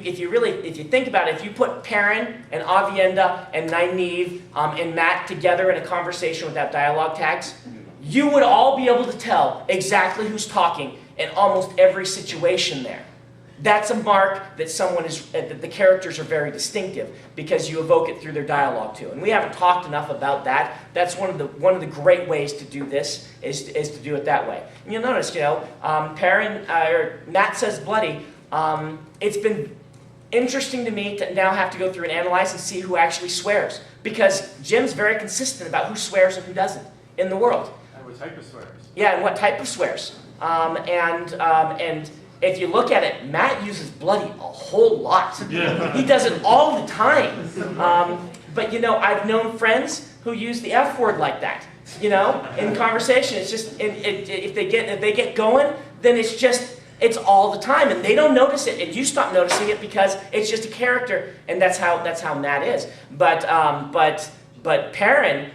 think about it, if you put Perrin and Avienda and Nynaeve and Matt together in a conversation without dialogue tags, you would all be able to tell exactly who's talking in almost every situation there. that's a mark that someone is, that the characters are very distinctive because you evoke it through their dialogue too. And we haven't talked enough about that. That's one of the great ways to do this is to do it that way. And you'll notice, you know, Matt says bloody. It's been interesting to me to now have to go through and analyze and see who actually swears, because Jim's very consistent about who swears and who doesn't in the world. And what type of swears? Yeah, and what type of swears. And if you look at it, Matt uses bloody a whole lot. Yeah. He does it all the time. But you know, I've known friends who use the F word like that. You know, in conversation, it's just if they get going, then it's all the time, and they don't notice it, and you stop noticing it because it's just a character, and that's how Matt is. But Perrin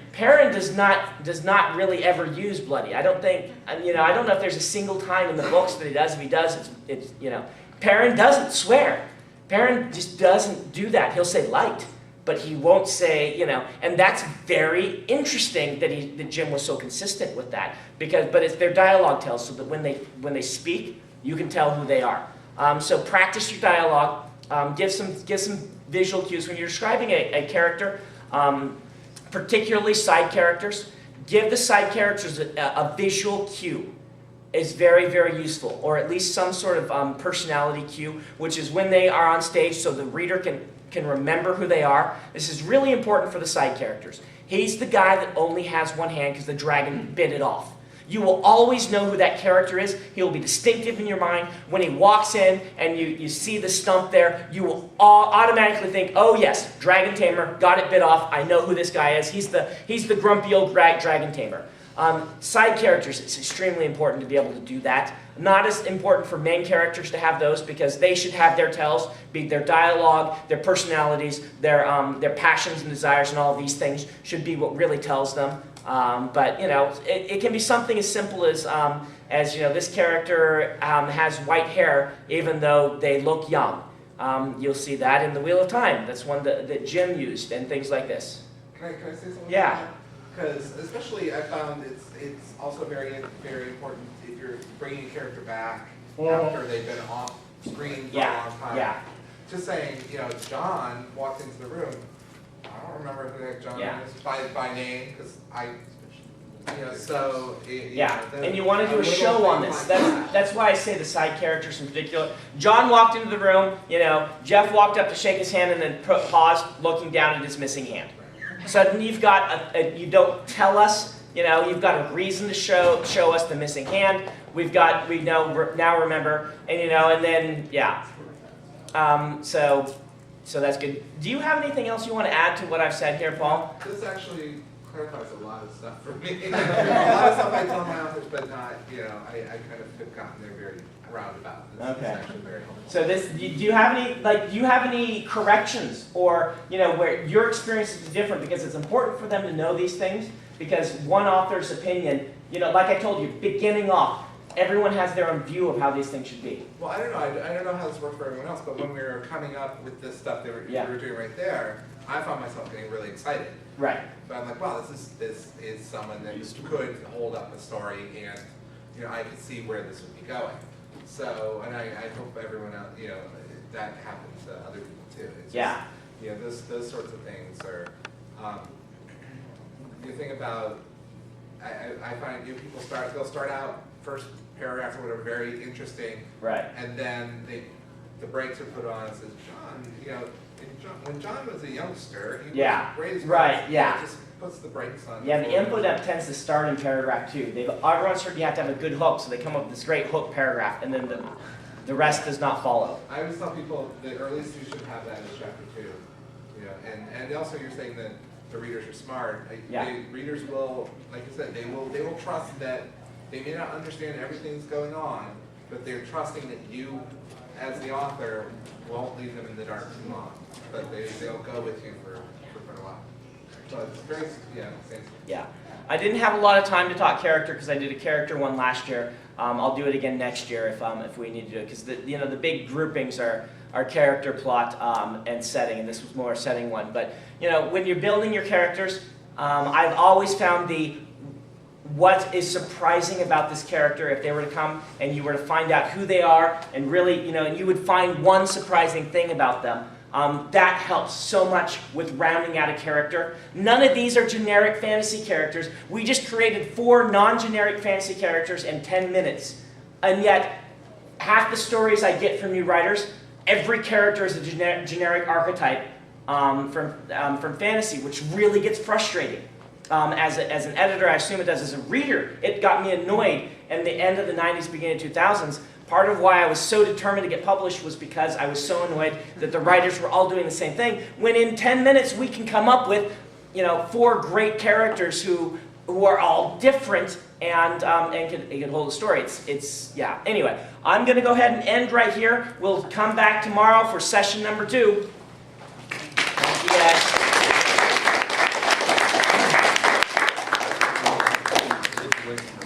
does not really ever use bloody. I don't think, you know, I don't know if there's a single time in the books that he does. If he does, it's you know, Perrin doesn't swear. Perrin just doesn't do that. He''ll say light, but he won't say, you know, and that's very interesting that Jim was so consistent with that, but it's their dialogue tells, so that when they speak, you can tell who they are. So practice your dialogue. Give some visual cues when you're describing a character. Particularly side characters, give the side characters a visual cue. Is very, very useful, or at least some sort of personality cue, which is when they are on stage so the reader can remember who they are. This is really important for the side characters. He's the guy that only has one hand because the dragon bit it off. You will always know who that character is. He'll be distinctive in your mind. When he walks in and you see the stump there, you will automatically think, oh yes, dragon tamer, got it bit off. I know who this guy is. He's the grumpy old dragon tamer. Side characters, it's extremely important to be able to do that. Not as important for main characters to have those, because they should have their tells, be their dialogue, their personalities, their passions and desires, and all of these things should be what really tells them. But you know, it can be something as simple as you know, this character has white hair even though they look young. You'll see that in the Wheel of Time. That's one that Jim used, and things like this. Can I say something? Yeah. Because especially I found it's also very important if you're bringing a character back after they've been off screen for a long time. Yeah. Just saying, you know, John walked into the room. I don't remember who that John is by name, because you know, so and you want to do a show on this. That's why I say the side characters in particular. John walked into the room. You know, Jeff walked up to shake his hand and then paused, looking down at his missing hand. So then you've got you don't tell us. You know, you've got a reason to show us the missing hand. We now remember, and you know, and then So that's good. Do you have anything else you want to add to what I've said here, Paul? This actually clarifies a lot of stuff for me. A lot of stuff I tell my authors, but not, you know, I kind of have gotten there very roundabout. This is actually very helpful. So do you have any corrections, or, you know, where your experience is different, because it's important for them to know these things, because one author's opinion, you know, like I told you, beginning off, everyone has their own view of how these things should be. Well, I don't know. I don't know how this works for everyone else, but when we were coming up with this stuff that we were doing right there, I found myself getting really excited. Right. But I'm like, wow, this is someone that could hold up a story, and you know, I could see where this would be going. So, and I hope everyone else, you know, that happens to other people too. It's just, you know, those sorts of things are. You think about, I find people they'll start out first paragraph or whatever, very interesting. Right. And then the brakes are put on and says, John, you know, when John was a youngster, he was raised it just puts the brakes on. Yeah, the info dump tends to start in paragraph 2. Everyone's heard you have to have a good hook, so they come up with this great hook paragraph, and then the rest does not follow. I always tell people the earliest you should have that is chapter 2. You know, and also you're saying that the readers are smart. Readers will, like you said, they will trust that. They may not understand everything that's going on, but they're trusting that you, as the author, won't leave them in the dark too long. But they'll go with you for quite a while. So it's very, same. Yeah. I didn't have a lot of time to talk character because I did a character one last year. I'll do it again next year if we need to do it, because the big groupings are character, plot, and setting, and this was more a setting one. But you know, when you're building your characters, I've always found what is surprising about this character if they were to come and you were to find out who they are and really, and you would find one surprising thing about them. That helps so much with rounding out a character. None of these are generic fantasy characters. We just created 4 non-generic fantasy characters in 10 minutes. And yet, half the stories I get from you writers, every character is a generic archetype from fantasy, which really gets frustrating. As an editor, I assume it does. As a reader, it got me annoyed in the end of the 90s, beginning of 2000s. Part of why I was so determined to get published was because I was so annoyed that the writers were all doing the same thing, when in 10 minutes we can come up with 4 great characters who are all different and can hold a story. Yeah. Anyway, I'm going to go ahead and end right here. We'll come back tomorrow for session number 2. Thank you, guys. Wait.